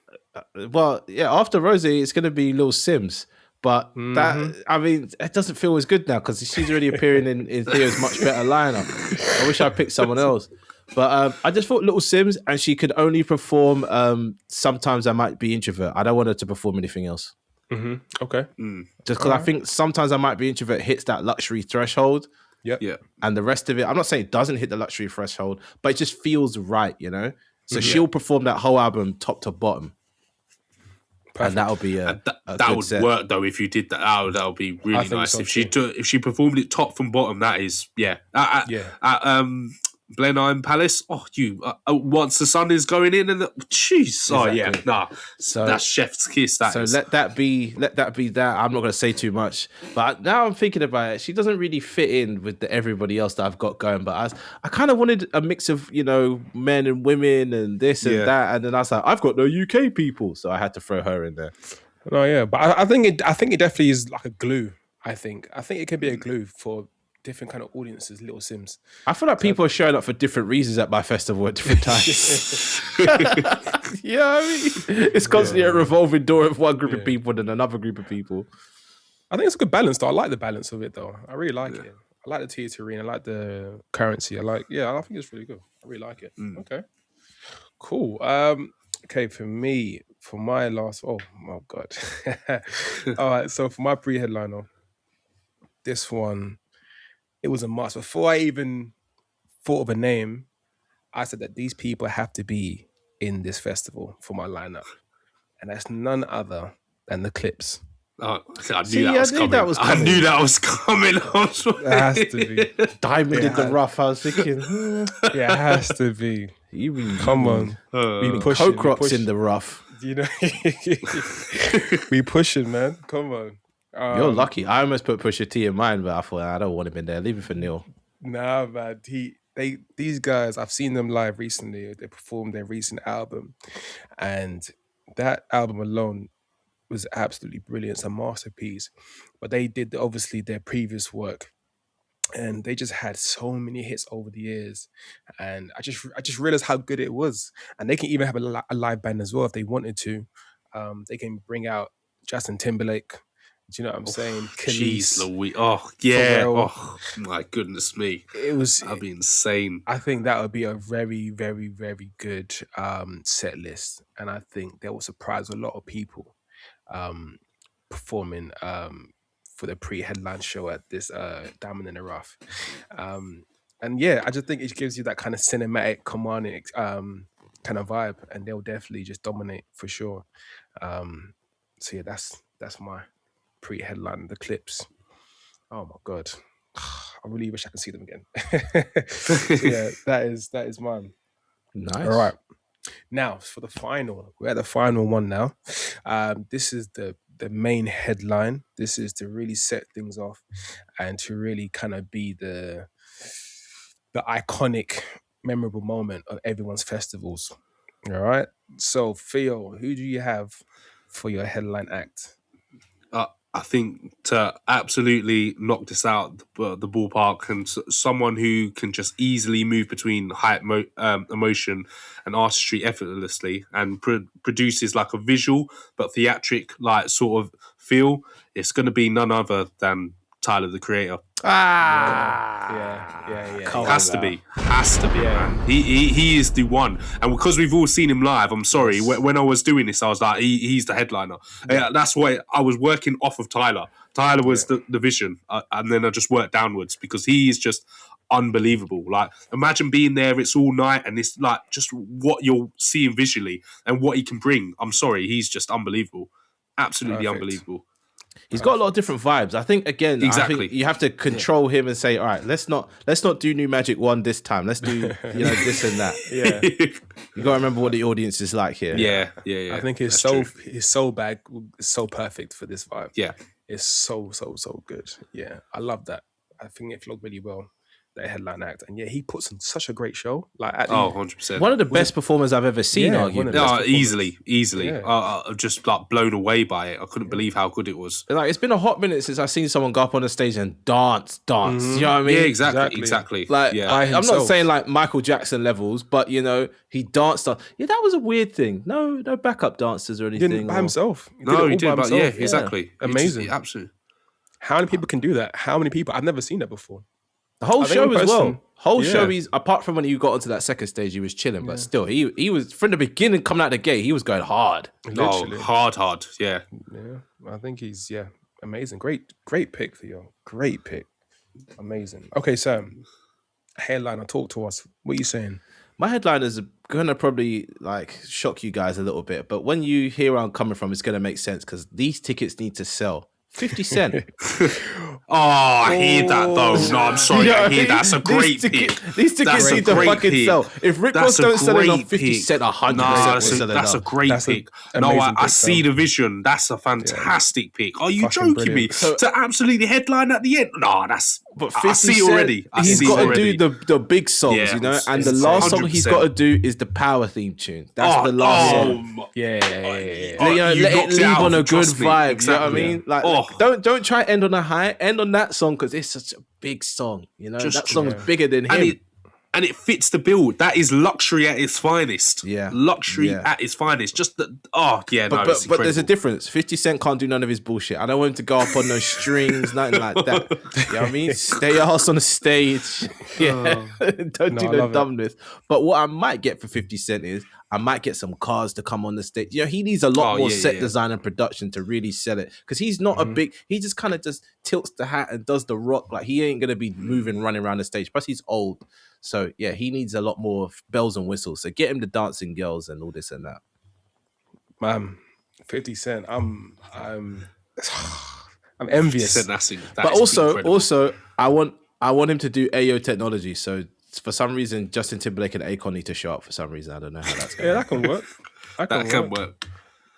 well, yeah, after Rosie, it's going to be Lil Sims. But that, I mean, it doesn't feel as good now because she's already appearing in Theo's much better lineup. I wish I picked someone else. But I just thought Little Sims, and she could only perform Sometimes I Might Be Introvert. I don't want her to perform anything else. Okay. Just because I think Sometimes I Might Be Introvert hits that luxury threshold. Yep. Yeah. And the rest of it, I'm not saying it doesn't hit the luxury threshold, but it just feels right, you know? So she'll perform that whole album top to bottom. Perfect. And that'll be that good would set. work though if you did that. That would be really think nice so if too. she performed it top from bottom. That is At Blenheim Palace. Oh, once the sun is going in and jeez. Oh yeah, Exactly. nah. So- that's chef's kiss. That So is. let that be that. I'm not going to say too much, but now I'm thinking about it. She doesn't really fit in with everybody else that I've got going. But I kind of wanted a mix of men and women and this and that, and then I was like, I've got no UK people, so I had to throw her in there. No, yeah, but I think it definitely is like a glue. I think it can be a glue for different kind of audiences. Little Sims. I feel like people are showing up for different reasons at my festival at different times. You know what I mean? It's constantly a revolving door of one group of people and another group of people. I think it's a good balance, though. I like the balance of it, though. I really like it. I like the theaterine. I like the currency. I think it's really good. I really like it. Okay, cool. Okay, for me, for my last. Oh my god! All right, so for my pre-headliner, this one, it was a must. Before I even thought of a name, I said that these people have to be in this festival for my lineup, and that's none other than the Clips. Oh, I knew See, that was I knew coming. that was I coming. knew that was coming. It has to be. Diamond in the rough. I was thinking, Yeah, it has to be. you mean Come on. we pushing, we coke rocks push. in the rough. You know, we pushing, man. Come on. You're lucky. I almost put Pusha T in mine, but I thought I don't want him in there. Leave it for Neil. Nah, man. These guys, I've seen them live recently. They performed their recent album, and that album alone was absolutely brilliant. It's a masterpiece. But they did obviously their previous work, and they just had so many hits over the years. And I just realized how good it was. And they can even have a live band as well if they wanted to. They can bring out Justin Timberlake. Do you know what I'm saying? Jeez, Khalees, Louis. Oh yeah. Pharrell. Oh my goodness me. That'd be insane. I think that would be a very, very, very good set list. And I think that will surprise a lot of people performing for the pre-headline show at this Diamond in the Rough. And yeah, I just think it gives you that kind of cinematic, commanding kind of vibe, and they'll definitely just dominate for sure. So yeah, that's my pre-headline, the Clips. Oh my god, I really wish I could see them again. So yeah, that is mine. Nice. All right. Now for the final, we're at the final one now. This is the main headline. This is to really set things off and to really kind of be the iconic, memorable moment of everyone's festivals. All right. So Theo, who do you have for your headline act? I think to absolutely knock this out the ballpark, and someone who can just easily move between high emotion and artistry effortlessly, and produces like a visual but theatric like sort of feel. It's going to be none other than Tyler the Creator. Yeah. Has to be, man. He is the one, and because we've all seen him live, I'm sorry. Yes. When I was doing this, I was like, he's the headliner. That's why I was working off of Tyler. Tyler was the vision, and then I just worked downwards because he is just unbelievable. Like, imagine being there. It's all night, and it's like just what you're seeing visually and what he can bring. I'm sorry, he's just unbelievable, absolutely Perfect. unbelievable. He's got a lot of different vibes. I think again, Exactly. I think you have to control him and say, all right, let's not do New Magic 1 this time. Let's do this and that. Yeah. You gotta remember what the audience is like here. Yeah. I think his soul bag is so perfect for this vibe. Yeah. It's so good. Yeah, I love that. I think it flowed really well. the headline act, and yeah, he puts on such a great show. Like at the, 100%. One of the best performers I've ever seen, Yeah, one of the arguably. best Easily. Yeah. Just like blown away by it. I couldn't believe how good it was. Like, it's been a hot minute since I've seen someone go up on the stage and dance. You know what I mean? Yeah, exactly. Like, yeah. By I'm not himself. saying like Michael Jackson levels, but you know, he danced. Yeah, that was a weird thing. No backup dancers or He anything. did it by or- himself. He No, he it did, all by but yeah, himself. exactly. Amazing. Absolutely. How many people can do that? How many people? I've never seen that before. The whole I think show in as well. person- Whole yeah. show, he's apart from when you got onto that second stage, he was chilling, but still, he was from the beginning coming out the gate, he was going hard. Literally. Hard. Yeah. Yeah, I think he's amazing. Great pick for you. Great pick. Amazing. Okay, Sam. Headliner, talk to us. What are you saying? My headline is gonna probably like shock you guys a little bit, but when you hear where I'm coming from, it's gonna make sense because these tickets need to sell. 50 Cent. I hear that though. No, I'm sorry. You know I what hear mean? that's a great pick. These tickets That's a need to great fucking pick. sell. If Rick Ross That's a don't sell enough, great 50 pick. Cent 100% No, will that's sell a enough. great That's an pick. No, amazing I pick, see Sam. the vision. That's a fantastic pick. Are you Fucking joking me? brilliant. To absolutely headline at the end? No, that's. But I see it already. He's got to do the big songs, Yeah, you know. And it's the last song he's 100%. got to do is the Power theme tune. That's the last song. Yeah. You know, you let it knocked it leave out, on a good trust me. vibe. Exactly. You know what I mean? Like, don't try end on a high. End on that song because it's such a big song. You know, that song's bigger than him. And it fits the bill. That is luxury at its finest. Yeah. Luxury at its finest. Just the But it's there's a incredible. difference. 50 Cent can't do none of his bullshit. I don't want him to go up on no strings, nothing like that. You know what I mean? Stay your ass on the stage. Yeah. Don't do I no love it. dumbness. But what I might get for 50 Cent is I might get some cars to come on the stage. You know, he needs a lot more set design and production to really sell it. Because he's not a big, he just kind of just tilts the hat and does the rock. Like he ain't gonna be running around the stage. Plus he's old. So yeah, he needs a lot more bells and whistles. So get him the dancing girls and all this and that. 50 Cent. I'm envious. But also, I want him to do AO technology. So for some reason, Justin Timberlake and Akon need to show up for some reason. I don't know how that's going. Yeah, that can work. That can work.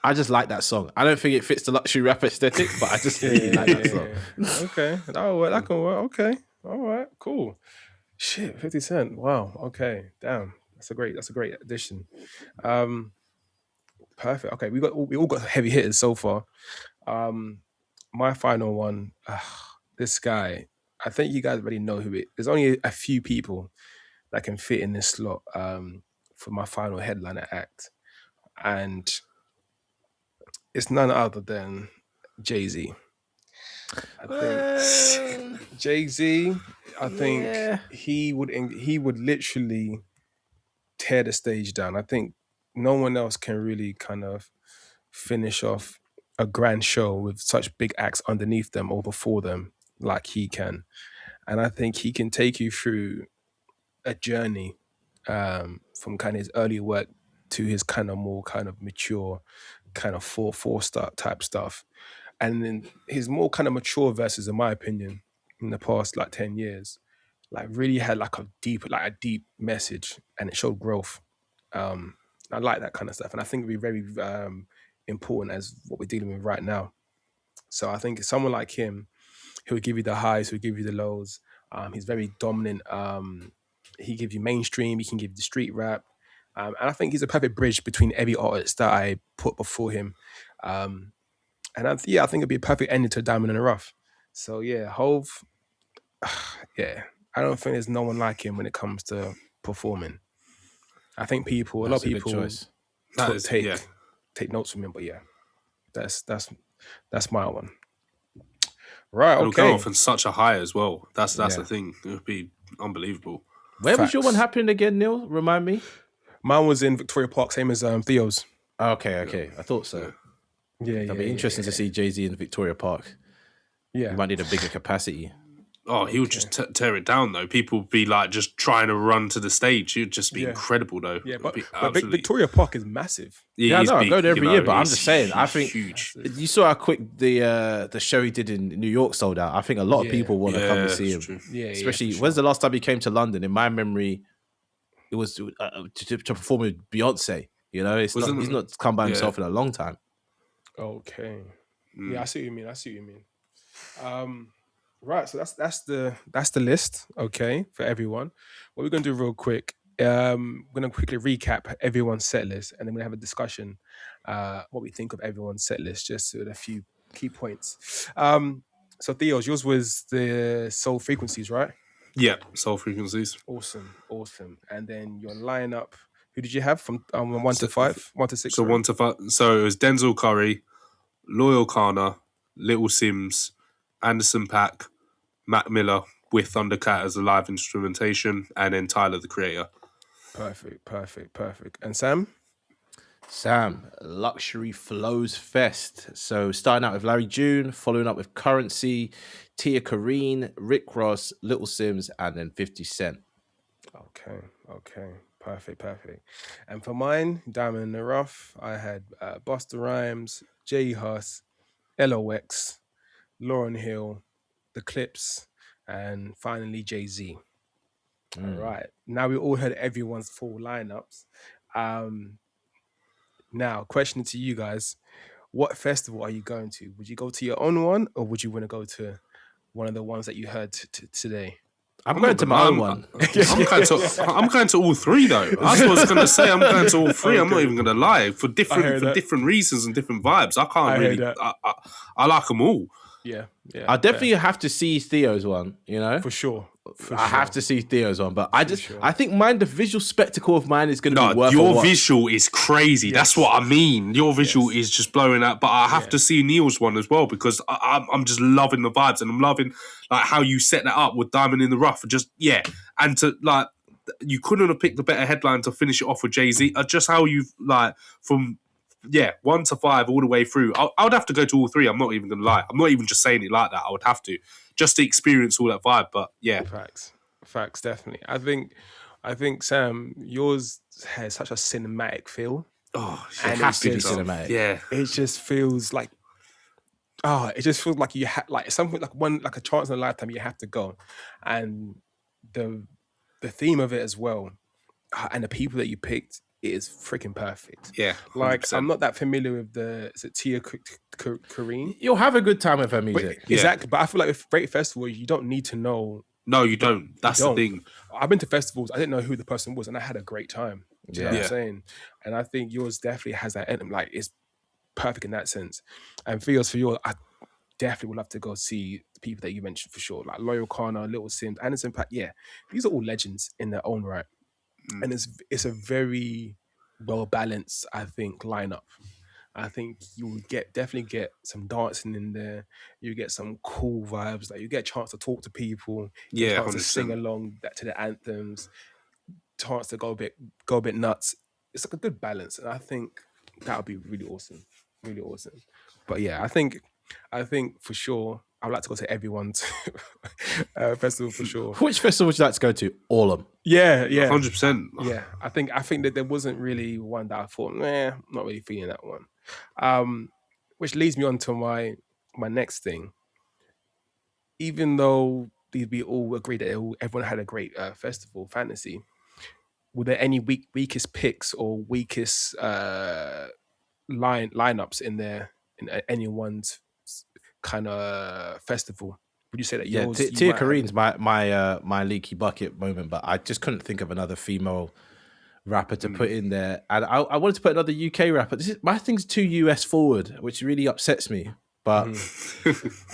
I just like that song. I don't think it fits the luxury rap aesthetic, but I just really like that song. Okay, that'll work. That can work. Okay, all right, cool. Shit, 50 Cent. Wow. Okay, damn. That's a great addition. Perfect. Okay, we all got heavy hitters so far. My final one. This guy. I think you guys already know who it. There's only a few people that can fit in this slot. For my final headliner act, and it's none other than Jay-Z. I think Jay-Z. I think he would literally tear the stage down. I think no one else can really kind of finish off a grand show with such big acts underneath them or before them like he can. And I think he can take you through a journey from kind of his early work to his kind of more kind of mature kind of four star type stuff. And then his more kind of mature verses, in my opinion, in the past like 10 years, like really had like a deep message, and it showed growth. I like that kind of stuff. And I think it'd be very important as what we're dealing with right now. So I think someone like him, he'll give you the highs, he'll give you the lows. He's very dominant. He gives you mainstream, he can give you the street rap. And I think he's a perfect bridge between every artist that I put before him. And I think it'd be a perfect ending to Diamond in the Rough. So yeah, Hove, yeah, I don't think there's no one like him when it comes to performing. I think a lot of people take notes from him, but yeah, that's my one. Right, It'll okay. go off in such a high as well. That's the thing. It would be unbelievable. Where was your one happening again, Neil? Remind me. Mine was in Victoria Park, same as Theo's. Okay. I thought so. Yeah, It'll be interesting to see Jay-Z in Victoria Park. Yeah. You might need a bigger capacity. Oh, he would just tear it down though. People would be like just trying to run to the stage. It would just be incredible though. Yeah, but Victoria Park is massive. Yeah, I know. I go there every year, but I'm just saying. I think huge. You saw how quick the show he did in New York sold out. I think a lot of people want to come and see him. True. Yeah, especially when's the last time he came to London? In my memory, it was to perform with Beyonce. You know, he's not come by himself in a long time. Okay. Yeah, I see what you mean. Right, so that's the list, okay, for everyone. What we're gonna do real quick, we're gonna quickly recap everyone's set list, and then we're gonna have a discussion, what we think of everyone's set list, just with a few key points. So Theo's, yours was the soul frequencies, right? Yeah, soul frequencies. Awesome, awesome. And then your lineup, who did you have from one to So, five, 1 to 6? so Sorry. 1 to 5. So it was Denzel Curry, Loyal Kana, Little Sims, Anderson Paak, Mac Miller with Thundercat as a live instrumentation, and then Tyler the Creator. Perfect, perfect, perfect. And Sam? Sam, Luxury Flows Fest. So starting out with Larry June, following up with Currency, Tia Kareen, Rick Ross, Little Sims, and then 50 Cent. Okay, okay, perfect, perfect. And for mine, Diamond in the Rough, I had Busta Rhymes, J Hus, LOX, Lauryn Hill, The Clips, and finally Jay-Z. All right. Now we all heard everyone's full lineups. Now, question to you guys: what festival are you going to? Would you go to your own one, or would you want to go to one of the ones that you heard today? I'm going to my own one. I'm going to all three though. I was going to say I'm going to all three. I'm not even going to lie for different reasons and different vibes. I can't really. I like them all. Yeah, yeah. I definitely have to see Theo's one. You know, for sure. I have to see Theo's one, but I think mine, the visual spectacle of mine is going to be worth your a watch. visual is crazy. Yes. That's what I mean. Your visual is just blowing up. But I have to see Neil's one as well because I'm just loving the vibes and I'm loving like how you set that up with Diamond in the Rough. Just and to like you couldn't have picked a better headline to finish it off with Jay-Z. Just how you've like from 1 to 5 all the way through. I would have to go to all three. I'm not even going to lie. I'm not even just saying it like that. I would have to just to experience all that vibe. But Facts, definitely. I think Sam, yours has such a cinematic feel. Oh, it has to be cinematic. Yeah, it just feels like you have like something like a chance in a lifetime. You have to go, and the theme of it as well, and the people that you picked. It is freaking perfect. Yeah, 100%. Like I'm not that familiar with is it Tia Kareen? You'll have a good time with her music. Exactly, but I feel like with great festivals, you don't need to know. No, you don't. That's the thing. I've been to festivals. I didn't know who the person was, and I had a great time. Do you know what I'm saying? And I think yours definitely has that element. Like it's perfect in that sense. And for yours, I definitely would love to go see the people that you mentioned for sure, like Loyal Kana, Little Sims, Anderson Paak. Yeah, these are all legends in their own right. And it's a very well balanced, I think, lineup. I think you will definitely get some dancing in there. You get some cool vibes. Like you get a chance to talk to people. You get a chance to sing along to the anthems. Chance to go a bit nuts. It's like a good balance, and I think that would be really awesome, really awesome. But yeah, I think for sure. I'd like to go to everyone's festival for sure. Which festival would you like to go to? All of them. Yeah, 100%. Yeah, I think that there wasn't really one that I thought, I'm not really feeling that one. Which leads me on to my next thing. Even though we all agreed that everyone had a great festival, fantasy, were there any weakest picks or weakest lineups in anyone's kind of festival? Would you say that yours? Tia Kareen's my leaky bucket moment, but I just couldn't think of another female rapper to put in there, and I wanted to put another UK rapper. My thing's too US forward, which really upsets me. But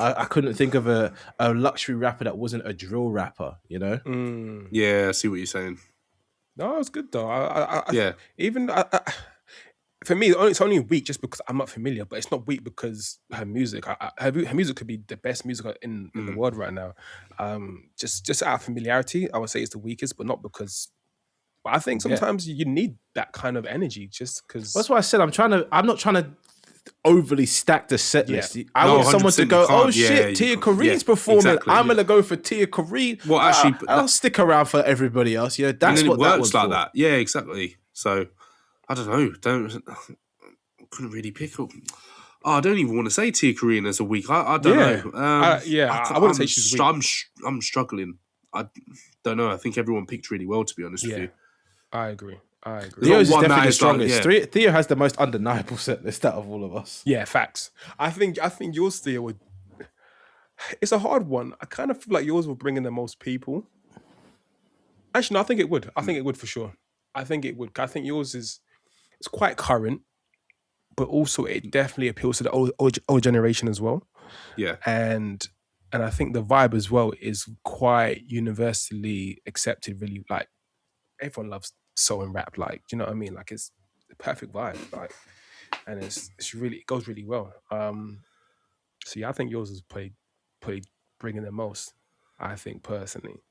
I couldn't think of a luxury rapper that wasn't a drill rapper. You know? Yeah, I see what you're saying. No, it was good though. For me, it's only weak just because I'm not familiar, but it's not weak because her music. Her music could be the best music in the world right now. Just out of familiarity, I would say it's the weakest, but not because. But I think sometimes you need that kind of energy, just because. That's why I said I'm not trying to overly stack the set list. I want someone to go, oh shit, Tia Kareen's performing. Exactly, I'm gonna go for Tia Kareen. Well, actually, I'll stick around for everybody else. You know, that's what it works that like that. Yeah, exactly. So. I don't know. Couldn't really pick up. I don't even want to say Tia Kareen as a week. I don't know. I wouldn't say she's weak. I'm struggling. I don't know. I think everyone picked really well, to be honest with you. I agree. Theo's is definitely the strongest. Theo has the most undeniable set list out of all of us. Yeah, facts. I think yours, Theo, would. It's a hard one. I kind of feel like yours will bring in the most people. Actually, no, I think it would. I think it would for sure. I think it would. I think yours is it's quite current, but also it definitely appeals to the old generation as well. Yeah. And I think the vibe as well is quite universally accepted. Really, like everyone loves soul and rap. Like, do you know what I mean? Like it's the perfect vibe. Like, and it's really it goes really well. So yeah, I think yours is probably bringing the most. I think personally.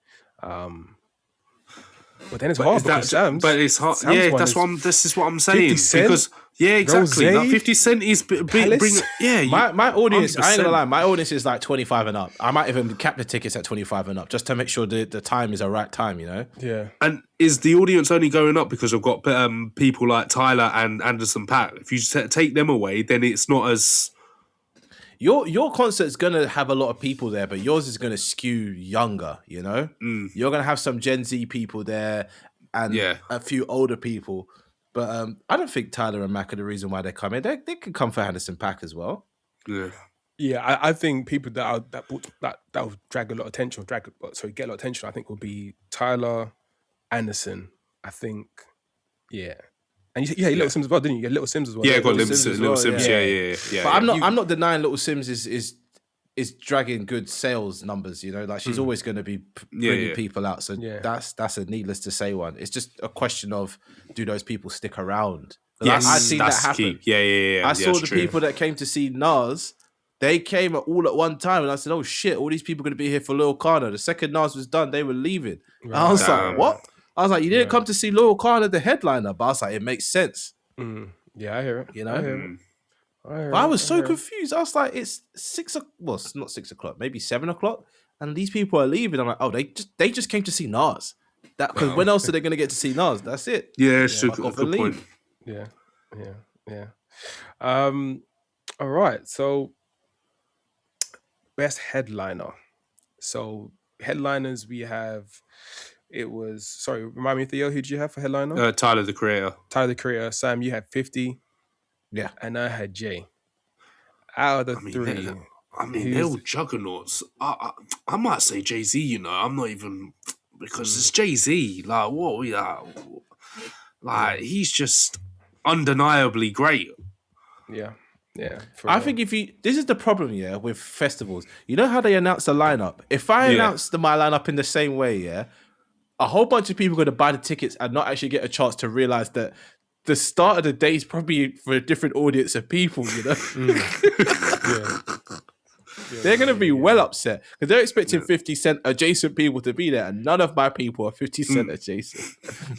But then it's hard because it's hard. Sam's Yeah, one that's is what I'm. This is what I'm saying. 50 Cent, Because exactly. Rosé, Like 50 Cent is bring. Palace. Yeah, My audience, I ain't gonna 100%. lie, my audience is like 25 and up. I might even cap the tickets at 25 and up just to make sure the time is the right time, you know? Yeah. And is the audience only going up because I've got people like Tyler and Anderson .Paak? If you take them away, then it's not as. Your concert's gonna have a lot of people there, but yours is gonna skew younger, you know? You're gonna have some Gen Z people there and a few older people. But I don't think Tyler and Mac are the reason why they're coming. They could come for Anderson .Paak as well. Yeah. Yeah, I think people that will drag a lot of attention, get a lot of attention. I think will be Tyler, Anderson. I think, yeah, and you Little Sims as well, didn't you? You had Little Sims as well. Yeah, didn't got you? Little Sims. Yeah. But I'm not denying Little Sims is dragging good sales numbers. You know, like she's always going to be bringing people out. So that's a needless to say one. It's just a question of do those people stick around? Yes, I've seen that happen. Key. Yeah. I saw the people that came to see Nas. They came all at one time, and I said, "Oh shit! All these people are going to be here for Lil Kana." The second Nas was done, they were leaving. Right. I was like, "What?" I was like, "You didn't come to see Lil Kana, the headliner," but I was like, "It makes sense." Yeah, I hear it. You know, I hear it. But I was so confused. I was like, "It's 6 o'clock. Well, it's not 6 o'clock. Maybe 7 o'clock." And these people are leaving. I'm like, "Oh, they just came to see Nas. That because when else are they going to get to see Nas? That's it." Yeah, it's a good point. Yeah. All right. So, best headliner. So headliners we have. It was remind me, Theo, who did you have for headliner? Tyler the Creator. Sam, you had 50. Yeah, and I had Jay. Out of the three, they're all juggernauts. I might say Jay-Z. You know, I'm not even because it's Jay-Z. Like what we like he's just undeniably great. Yeah. I think this is the problem, with festivals. You know how they announce the lineup? If I announce my lineup in the same way, a whole bunch of people are going to buy the tickets and not actually get a chance to realize that the start of the day is probably for a different audience of people, you know? They're going to be well upset because they're expecting 50 Cent adjacent people to be there, and none of my people are 50 Cent adjacent.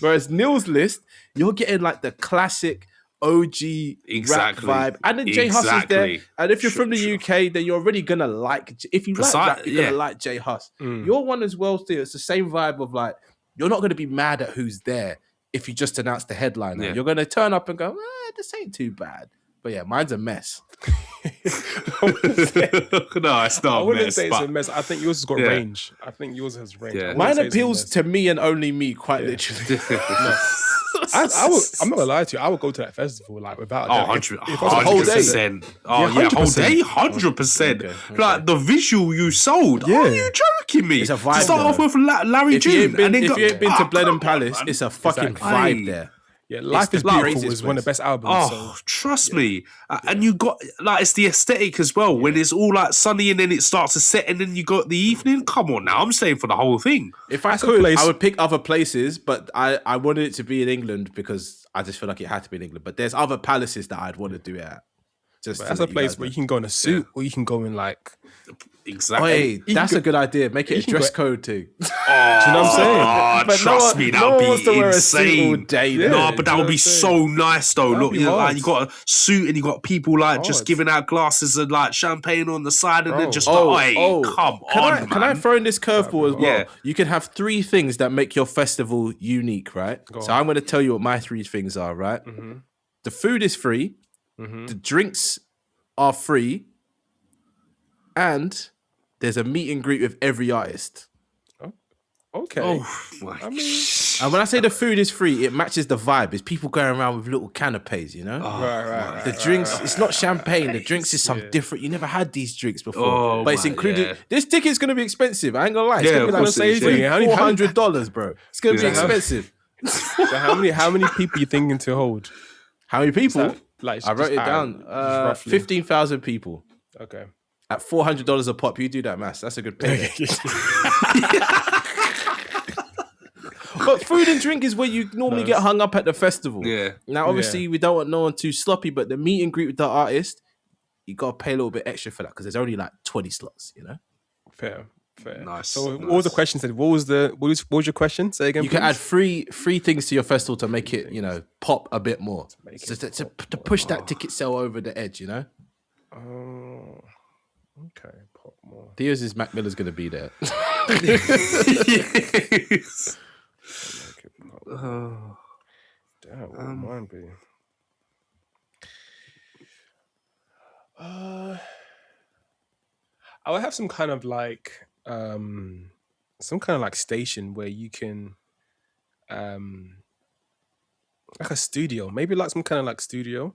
Whereas Neil's list, you're getting like the classic OG rap vibe, and then J Hus is there. And if you're from the UK, then you're already gonna like. If you like rap, you're gonna like J Hus. Your one as well, too. It's the same vibe of like you're not gonna be mad at who's there if you just announce the headliner. You're gonna turn up and go, this ain't too bad. But yeah, mine's a mess. No, it's not. I wouldn't say it's a mess. I think yours has got range. I think yours has range. Yeah. Mine appeals to me and only me, quite literally. I'm not gonna lie to you. I would go to that festival like without. 100%. Whole day, 100%. Like the visual you sold. Yeah. Are you joking me? It's a vibe. Start off with Larry June, and then if you ain't been to Blenheim Palace, it's a fucking vibe there. Yeah, Life is Beautiful was one of the best albums. Trust me. And you got, like, it's the aesthetic as well. When it's all, like, sunny and then it starts to set and then you got the evening. Come on now. I'm saying for the whole thing. If I could, I would pick other places, but I wanted it to be in England because I just feel like it had to be in England. But there's other palaces that I'd want to do it at. That's a place where you can go in a suit or you can go in, like... Exactly. That's a good idea. Make it a dress code too. Do you know what I'm saying? But trust me, that would be insane. But that would be so nice though. Look, like you got a suit and you got people like just giving out glasses and like champagne on the side and then just come on. Can I throw in this curveball as well? Yeah. You can have 3 things that make your festival unique, right? So I'm going to tell you what my 3 things are, right? Mm-hmm. The food is free. Mm-hmm. The drinks are free. And there's a meet and greet with every artist. Okay. Oh my! I mean, And when I say the food is free, it matches the vibe. It's people going around with little canapes, you know? right. The drinks, it's not champagne. The drinks is some different. You never had these drinks before, Oh, but it's my, included. yeah. This ticket's gonna be expensive. I ain't gonna lie. It's Yeah, gonna be of like course it is, yeah. $400, bro. It's gonna be Yeah. expensive. So how many people you thinking to hold? How many people? So, like, I wrote it just down. just roughly. 15,000 people Okay. at $400 a pop. You do that maths. That's a good payday. But food and drink is where you normally get hung up at the festival. Yeah. Now, obviously, we don't want no one too sloppy, but the meet and greet with the artist, you got to pay a little bit extra for that because there's only like 20 slots, you know? Fair. Nice. So what was the question? Said what was your question? Say again. You can please. add free things to your festival to make it, you know, pop a bit more. So to push that ticket sale over the edge, you know? Okay. Pop more. Theo's Mac Miller's going to be there. Damn, what would mine be? I would have some kind of like station where you can like a studio, maybe like some kind of like studio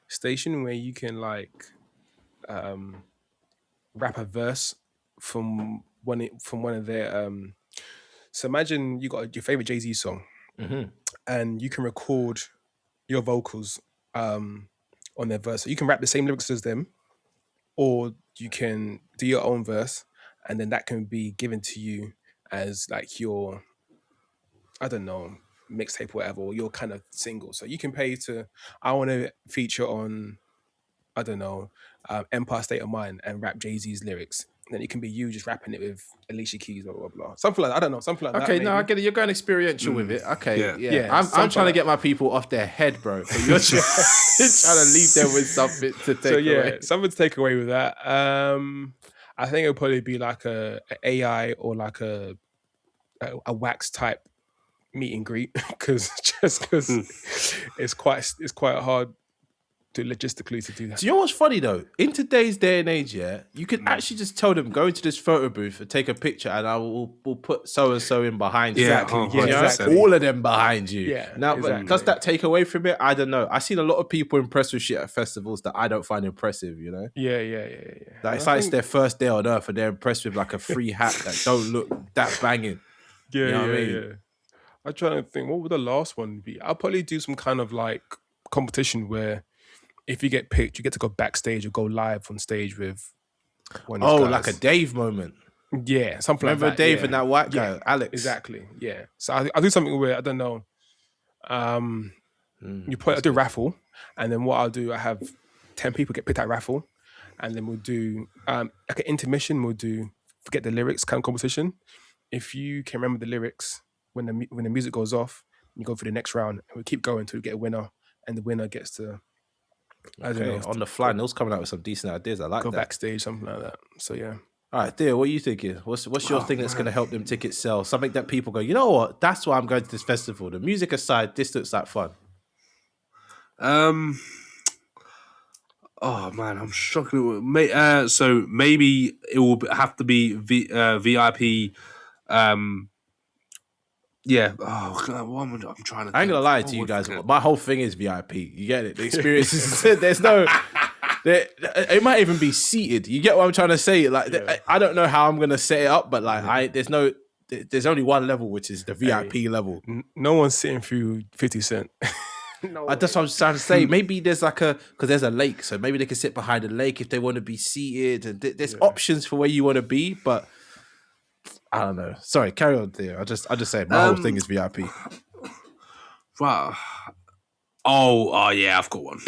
station where you can like rap a verse from one of their so imagine you got your favorite Jay-Z song and you can record your vocals on their verse. So you can rap the same lyrics as them, or you can do your own verse, and then that can be given to you as like your, I don't know, mixtape or whatever, or your kind of single. So you can pay to, I want to feature on, I don't know, Empire State of Mind and rap Jay-Z's lyrics. And then it can be you just rapping it with Alicia Keys, blah, blah, blah. Something like that. I don't know, something like that. Okay, no, maybe. I get it. You're going experiential with it. Okay, Yeah. yeah. I'm something trying to like get my people off their head, bro. But you're just trying to leave them with something to take So yeah, away. something to take away with that. I think it'll probably be like a AI or like a wax type meet and greet because it's quite hard to logistically to do that. Do you know what's funny though? In today's day and age, yeah, you can actually just tell them go into this photo booth and take a picture, and we'll put so and so in behind you. Yeah, Exactly, oh, yeah, You know, exactly. all of them behind you. Yeah, Now, exactly. but does that take away from it? I don't know. I've seen a lot of people impressed with shit at festivals that I don't find impressive. You know, Yeah. like it's like it's their first day on earth and they're impressed with like a free hat that don't look that banging. Yeah, You know what I yeah, mean? yeah. I'm trying to think, what would the last one be? I'll probably do some kind of like competition where if you get picked, you get to go backstage or go live on stage with one of these Oh, guys. like a Dave moment. Yeah, something Remember like that. Dave yeah. and that white guy, Yeah, Alex? Exactly, yeah. So I'll do something where, I don't know, you put, I'll do a raffle, and then what I'll do, I have 10 people get picked at raffle, and then we'll do like an intermission, we'll do forget the lyrics kind of competition. If you can remember the lyrics when the music goes off, you go for the next round, and we keep going until we get a winner, and the winner gets to, I don't Okay, know, on the fly, Nils coming out with some decent ideas. I like go that. backstage, something like that. So yeah. All right, Theo, what are you thinking? What's your thing that's going to help them tickets sell? Something that people go, you know what? That's why I'm going to this festival. The music aside, this looks like fun. Oh man, I'm struggling. So maybe it will have to be VIP. Yeah. Oh God, what am I'm trying to. I ain't gonna think. lie What to you would guys. fucking- My whole thing is VIP. You get it? The experience is there's no. It might even be seated. You get what I'm trying to say? Like I don't know how I'm gonna set it up, but like there's only one level, which is the VIP level. No one's sitting through 50 Cent. That's what I'm trying to say. Maybe there's because there's a lake, so maybe they can sit behind the lake if they want to be seated. And there's options for where you want to be, but I don't know. Sorry, carry on, Theo. I just said my whole thing is VIP. Wow. Oh yeah, I've got one.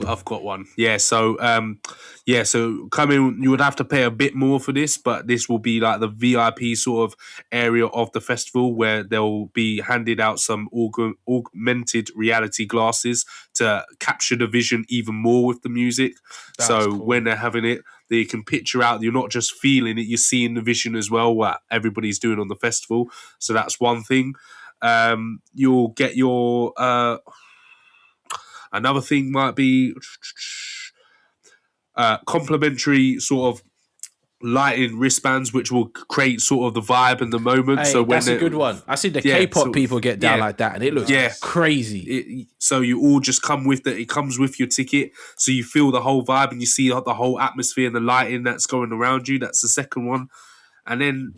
I've got one. Yeah, so coming, you would have to pay a bit more for this, but this will be like the VIP sort of area of the festival where they'll be handed out some augmented reality glasses to capture the vision even more with the music. So cool. when they're having it, they can picture out, you're not just feeling it, you're seeing the vision as well, what everybody's doing on the festival. So that's one thing. You'll get your... Another thing might be complimentary sort of lighting wristbands, which will create sort of the vibe and the moment. Hey, so when that's a good one. I see the Yeah, K-pop so- people get down yeah. like that, and it looks Yeah. crazy. So you all just come with it comes with your ticket, so you feel the whole vibe and you see the whole atmosphere and the lighting that's going around you. That's the second one. And then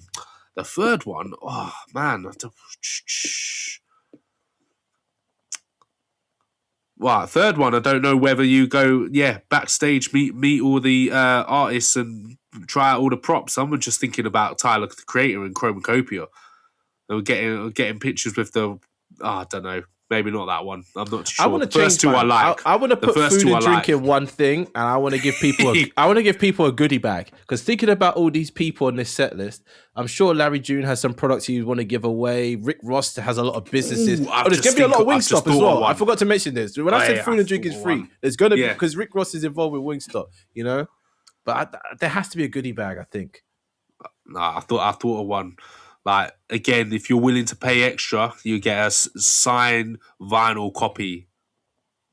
the third one, oh man. Well, third one, I don't know whether you go, backstage, meet all the artists and try out all the props. I'm just thinking about Tyler, the Creator, and Chromacopia. They were getting pictures with the, I don't know, maybe not that one. I'm not too sure. I want to The first change. two I like. I want to The put first food two and I drink like. in one thing, and I want to give people. I want to give people a goodie bag, because thinking about all these people on this set list, I'm sure Larry June has some products he want to give away. Rick Ross has a lot of businesses. Ooh, There's going to be a lot of I've just Wingstop as thought of well. I one. forgot to mention this. When I said food and drink is free, one. there's going to be, Yeah. because Rick Ross is involved with Wingstop, you know. But there has to be a goodie bag, I think. Nah, I thought of one. Like, again, if you're willing to pay extra, you get a signed vinyl copy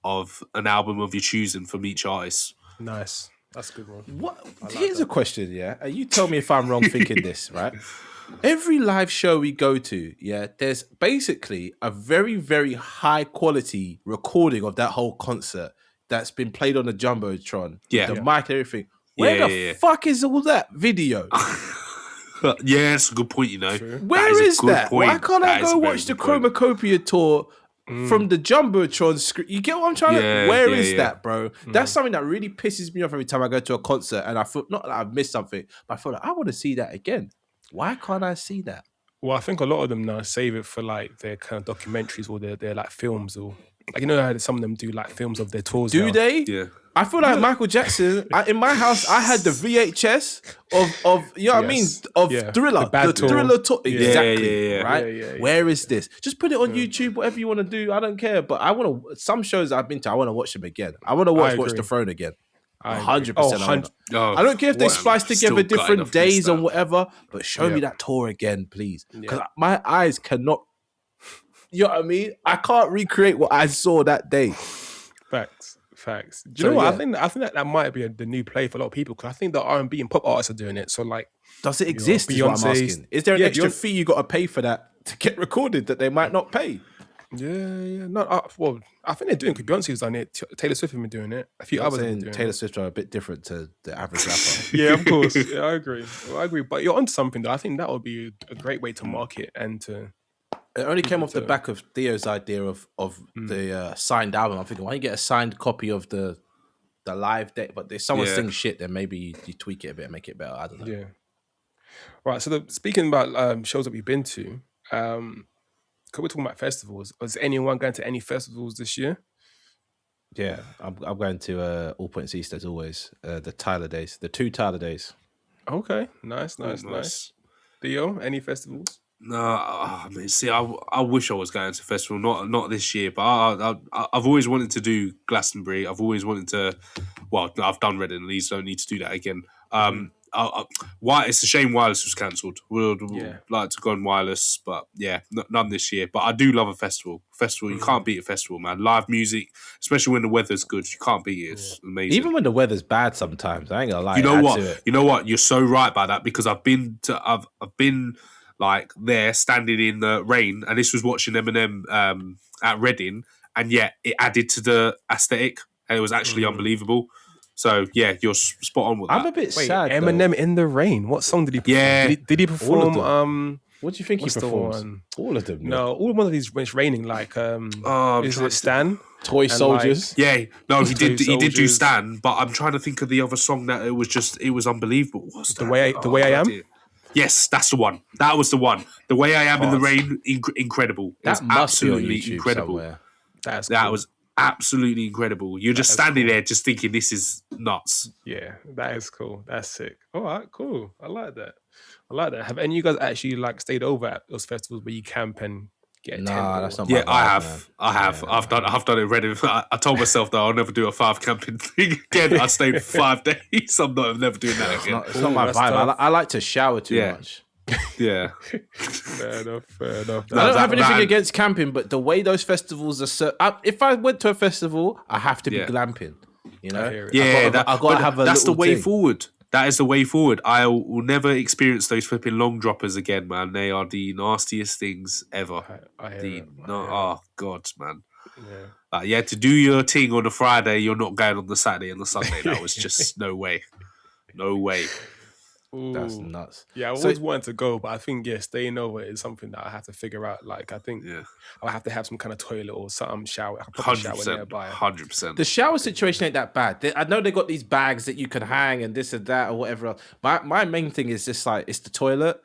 of an album of your choosing from each artist. Nice. That's a good one. What? Here's a question, yeah. And you tell me if I'm wrong thinking this, right? Every live show we go to, yeah, there's basically a very, very high quality recording of that whole concert that's been played on the Jumbotron, Yeah. the mic and everything. Where the fuck is all that video? Yeah, that's a good point, you know. Where is that? Why can't I go watch the Chroma? Chromacopia tour from the Jumbotron screen? You get what I'm trying to... Yeah, Where yeah, is yeah. that, bro? That's something that really pisses me off every time I go to a concert, and I feel, not that I've missed something, but I feel like I want to see that again. Why can't I see that? Well, I think a lot of them now save it for like their kind of documentaries or their like films, or like, you know how some of them do like films of their tours. Do now. they? Yeah. I feel like Michael Jackson. In my house, I had the VHS of you know what I mean, Yes. of Yeah. Thriller, The bad the tour. Thriller tour. Yeah. Exactly. Yeah. Right. Yeah. Where is this? Just put it on YouTube. Whatever you want to do, I don't care. But I want to. Some shows I've been to, I want to watch them again. I want to watch agree. the Throne again. I agree. 100%. Oh, I don't care if they what? splice Still together gutted different off days this or stuff. whatever, but show me Yeah. that tour again, please. Because Yeah. my eyes cannot. You know what I mean? I can't recreate what I saw that day. Facts. Do you So, know what? yeah. I think that might be the new play for a lot of people, because I think the R&B and pop artists are doing it. So like, Does it exist? Is what I'm Beyonce's- asking. Is there an Yeah, extra Beyonce- fee you got to pay for that to get recorded that they might not pay? yeah. Not well. I think they're doing it. Beyonce's done it. Taylor Swift has been doing it. A few I'm others have been saying doing Taylor it. Swift are a bit different to the average rapper. Yeah, of course. Yeah, I agree. But you're onto something though. I think that would be a great way to market and to. It only came off the back of Theo's idea of the signed album. I'm thinking, why don't you get a signed copy of the live date? But if someone Yeah. sings shit, then maybe you tweak it a bit and make it better. I don't know. Yeah. Right. So speaking about shows that we've been to, we're talking about festivals. Was anyone going to any festivals this year? Yeah, I'm going to All Points East as always. The Tyler days, the 2 Tyler days. Okay. Nice. Theo, any festivals? No, I mean, see, I wish I was going to festival, not this year, but I've always wanted to do Glastonbury. I've always wanted to. Well, I've done Reading and Leeds, don't need to do that again. Why it's a shame Wireless was cancelled. Would like to go on Wireless, but yeah, none this year. But I do love a festival. You can't beat a festival, man. Live music, especially when the weather's good, you can't beat it. It's amazing. Even when the weather's bad, sometimes I ain't gonna lie. You know add what? to it. You know what? You're so right by that, because I've been like there standing in the rain, and this was watching Eminem at Reading, and yet it added to the aesthetic, and it was actually unbelievable. So yeah, you're spot on with that. I'm a bit Wait, sad. Eminem in the Rain. What song did he perform? Yeah. Did he All of perform? them. What do you think what's he the performs? one? All of them. No, all one of these when it's raining, like I'm is trying it to- Stan? Toy And, Soldiers. Yeah, no, he Toy did do Soldiers. Stan, but I'm trying to think of the other song that it was unbelievable. What's The that? Way I Am? dear. Yes, that's the one. That was the one. The Way I Am in the Rain, incredible. It was That must be on absolutely YouTube incredible. somewhere. That Was absolutely incredible. You're just standing there just thinking this is nuts. Yeah, that is cool. That's sick. All right, cool. I like that. Have any of you guys actually like stayed over at those festivals where you camp and get a tent? Nah, that's not. Yeah, my I vibe, have. man. I have. I've done it Reading. I told myself that I'll never do a 5 camping thing again. I stayed for 5 days. I'm never doing that again. It's not my that's vibe. tough. I like to shower too Yeah. much. Yeah. Fair enough. I don't have anything against camping, but the way those festivals are if I went to a festival, I have to be Yeah. glamping. You know, hear it. Yeah, I gotta have a that's the little way thing. forward. that is the way forward. I will never experience those flipping long droppers again, man. They are the nastiest things ever. I hear it. I hear it. Oh God, man. Yeah. Like, you had to do your thing on the Friday. You're not going on the Saturday and the Sunday. That was just no way. No way. That's Ooh. nuts. Yeah, I always wanted to go, but I think staying over is something that I have to figure out. Like, I think I'll have to have some kind of toilet or some shower. I can probably shower 100%. nearby. 100%. The shower situation ain't that bad. I know they got these bags that you can hang and this and that or whatever else. My main thing is just like, it's the toilet.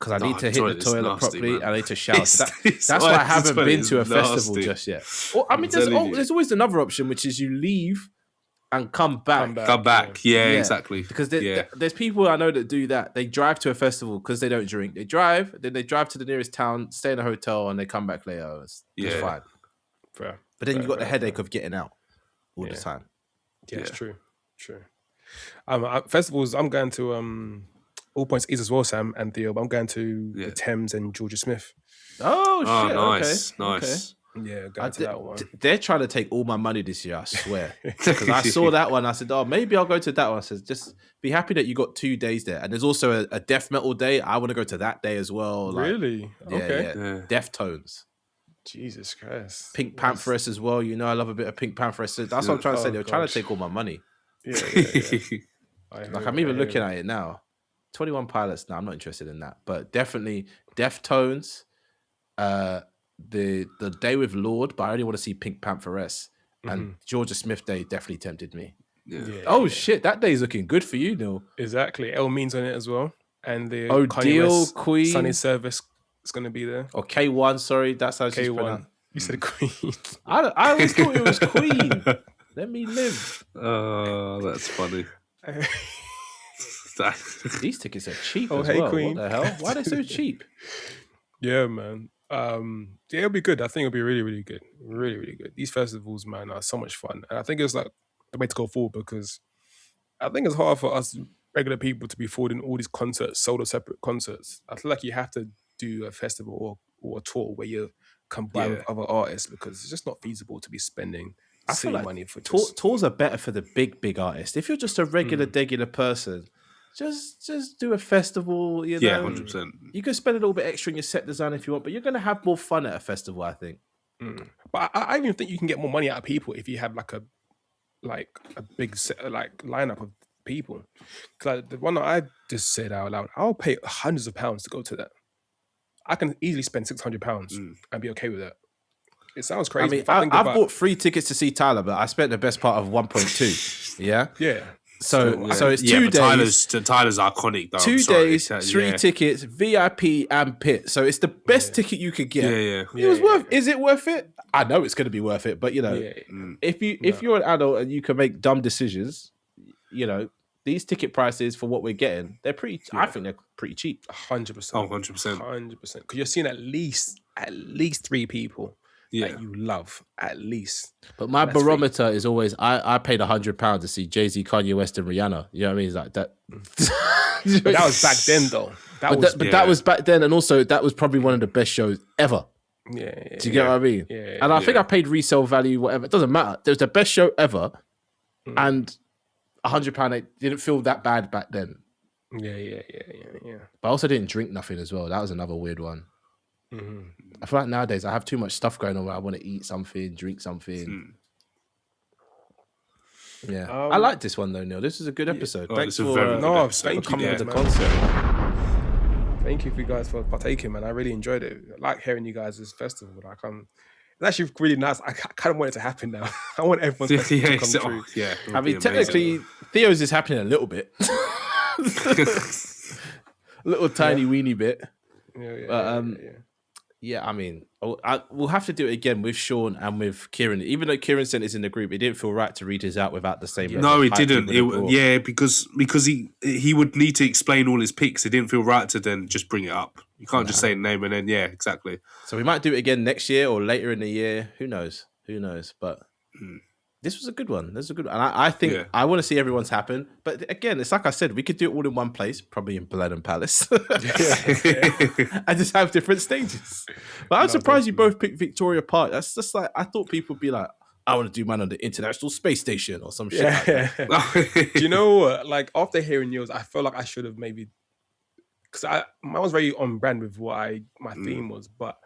Because I need to hit the toilet nasty, properly. man. I need to shower. So It's that's why I the haven't toilet been to a is festival nasty. just yet. Well, I mean, there's always another option, which is you leave and come back. Come back. Yeah, exactly. Because there's people I know that do that. They drive to a festival because they don't drink. They drive, then they drive to the nearest town, stay in a hotel, and they come back later. It's fine. Fair. But then you've got the headache of getting out all the time. Yeah, it's true. True. Festivals, I'm going to All Points East as well, Sam and Theo, but I'm going to the Thames and Georgia Smith. Oh, shit. Nice. Okay. Nice. Yeah, going to that one. They're trying to take all my money this year, I swear. Because I saw that one, I said, oh, maybe I'll go to that one. I said, just be happy that you got 2 days there. And there's also a death metal day. I want to go to that day as well. Like, Really? Okay. Yeah. Deftones. Jesus Christ. Pink Pantheress as well. You know, I love a bit of Pink Pantheress. So that's what I'm trying to say. They're trying to take all my money. Yeah. Like, I'm even looking at it now. 21 Pilots. No, I'm not interested in that. But definitely Deftones. The Day with Lord, but I only want to see Pink Pantheress. And Georgia Smith Day definitely tempted me. Shit, that day's looking good for you, Neil. Exactly. El Mean's on it as well. And the Deal Queen. Sunny Service is going to be there. Or K1, sorry. That's how she's K1. pronounced. You said Queen. I always thought it was Queen. Let me live. Oh, that's funny. These tickets are cheap Oh, as hey, well. Queen. What the hell? Why are they so cheap? Yeah, man. It'll be good. I think it'll be really, really good. Really, really good. These festivals, man, are so much fun. And I think it's like the way to go forward because I think it's hard for us regular people to be affording all these concerts, solo separate concerts. I feel like you have to do a festival or a tour where you combine with other artists because it's just not feasible to be spending silly money for tours are better for the big artists. If you're just a regular person, just do a festival, you know. Yeah, 100%. You can spend a little bit extra in your set design if you want, but you're going to have more fun at a festival, I think. But I even think you can get more money out of people if you have like a big set, like lineup of people. Because the one that I just said out loud, I'll pay hundreds of pounds to go to that. I can easily spend £600 and be okay with that. It sounds crazy. I mean, I've bought 3 tickets to see Tyler, but I spent the best part of 1.2. Yeah. Yeah. So it's 2 days. Tyler's iconic though. 2 days, 3 tickets, VIP and pit. So it's the best ticket you could get. It was worth. Is it worth it? I know it's going to be worth it, but you know, if you're an adult and you can make dumb decisions, you know, these ticket prices for what we're getting, they're pretty. I think they're pretty cheap. 100%. Oh, 100%. 100%. Because you're seeing at least 3 people that you love, at least. But my barometer is always I paid £100 to see Jay-Z, Kanye West, and Rihanna. You know what I mean? It's like that. But that was back then, though. That was back then, and also that was probably one of the best shows ever. Yeah. Do you get what I mean? Yeah. And I think I paid resale value, whatever. It doesn't matter. It was the best show ever, and £100. It didn't feel that bad back then. Yeah. But I also didn't drink nothing as well. That was another weird one. I feel like nowadays I have too much stuff going on where I want to eat something, drink something. Yeah, I like this one though, Neil. This is a good episode. Thanks for coming with the concept. Thank you for you guys for partaking, man. I really enjoyed it. I like hearing you guys this festival. Like, it's actually really nice. I kind of want it to happen now. I want everyone's festival to come true. Yeah, I mean, technically, Theo's is happening a little bit, little tiny weeny bit. Yeah, I mean, we'll have to do it again with Sean and with Kieran. Even though Kieran sent us in the group, it didn't feel right to read his out without the same. No, it didn't. Because he would need to explain all his picks. It didn't feel right to then just bring it up. You can't just say the name and then exactly. So we might do it again next year or later in the year. Who knows? But this was a good one. And I think I want to see everyone's happen. But again, it's like I said, we could do it all in one place, probably in Blenheim Palace. And just have different stages. But I'm surprised you both picked Victoria Park. That's just like, I thought people would be like, I want to do mine on the International Space Station or some shit like that. Do you know what? Like after hearing yours, I feel like I should have maybe, because mine was very on brand with what my theme was. But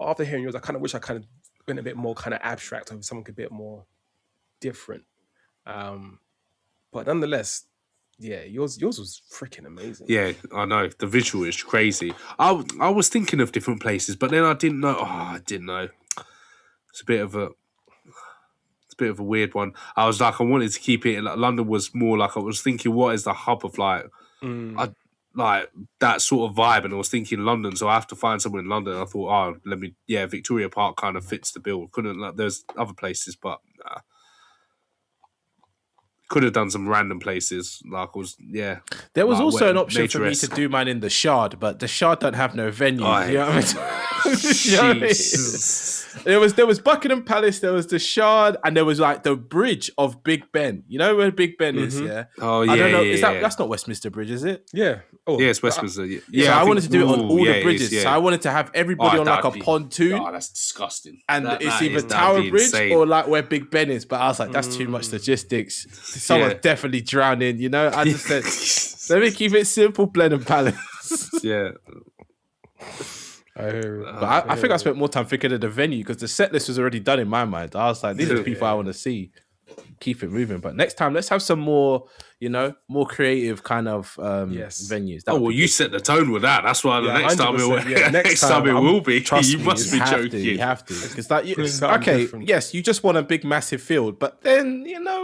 after hearing yours, I kind of wish I kind of went a bit more kind of abstract or something a bit more different. But nonetheless, yeah, yours was freaking amazing. Yeah, I know. The visual is crazy. I was thinking of different places, but then I didn't know. Oh, I didn't know. It's a bit of a weird one. I was like, I wanted to keep it. Like, London was more like, I was thinking, what is the hub of like that sort of vibe? And I was thinking London, so I have to find somewhere in London. I thought, Victoria Park kind of fits the bill. Couldn't, like, there's other places, but could have done some random places. Like, There was like, also an option for me naturesque. to do mine in the Shard, but the Shard don't have no venue. Aye. You know what I mean? You know what I mean? Jesus. There was Buckingham Palace, there was the Shard, and there was like the bridge of Big Ben. You know where Big Ben is, yeah? Oh, yeah, I don't know. yeah, Is yeah. that's not Westminster Bridge, is it? Yeah. Oh, Yeah, it's Westminster. Yeah, So I wanted to do it on all the it is, bridges. yeah. So I wanted to have everybody on like a pontoon. Oh, that's disgusting. And That- it's that either is- that'd Tower be Bridge insane. or like where Big Ben is. But I was like, that's too much logistics. Someone's Yeah. definitely drowning, you know? I just said, let me keep it simple, Blenheim Palace. Yeah. I hear it. But I think I spent more time thinking of the venue because the set list was already done in my mind. I was like, these are the people I want to see. Keep it moving. But next time, let's have some more, more creative kind of venues. That Oh, would well, be you good. set the tone with that. That's why the Yeah, next time it will, 100%, yeah. Next time it time, will be. trust You me, must be You have joking. to. You have to. Because like, Something okay, different. yes, you just want a big, massive field, but then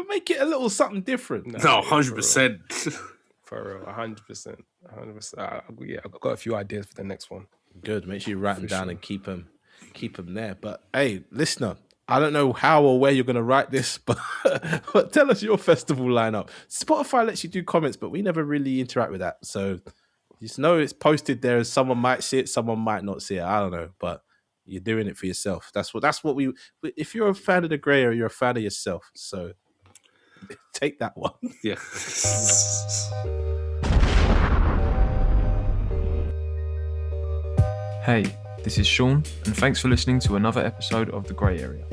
make it a little something different. No, 100%. For real, 100%. 100%. Yeah, I've got a few ideas for the next one. Good. Make sure you write them down and keep them there. But hey, listener, I don't know how or where you're going to write this, but tell us your festival lineup. Spotify lets you do comments, but we never really interact with that. So just know it's posted there. Someone might see it, someone might not see it. I don't know, but you're doing it for yourself. That's what we. If you're a fan of the Grey Area, you're a fan of yourself. So take that one. Yeah. Hey, this is Sean, and thanks for listening to another episode of The Grey Area.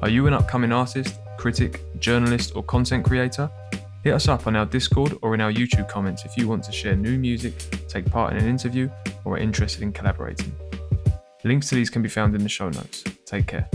Are you an upcoming artist, critic, journalist, or content creator? Hit us up on our Discord or in our YouTube comments if you want to share new music, take part in an interview, or are interested in collaborating. Links to these can be found in the show notes. Take care.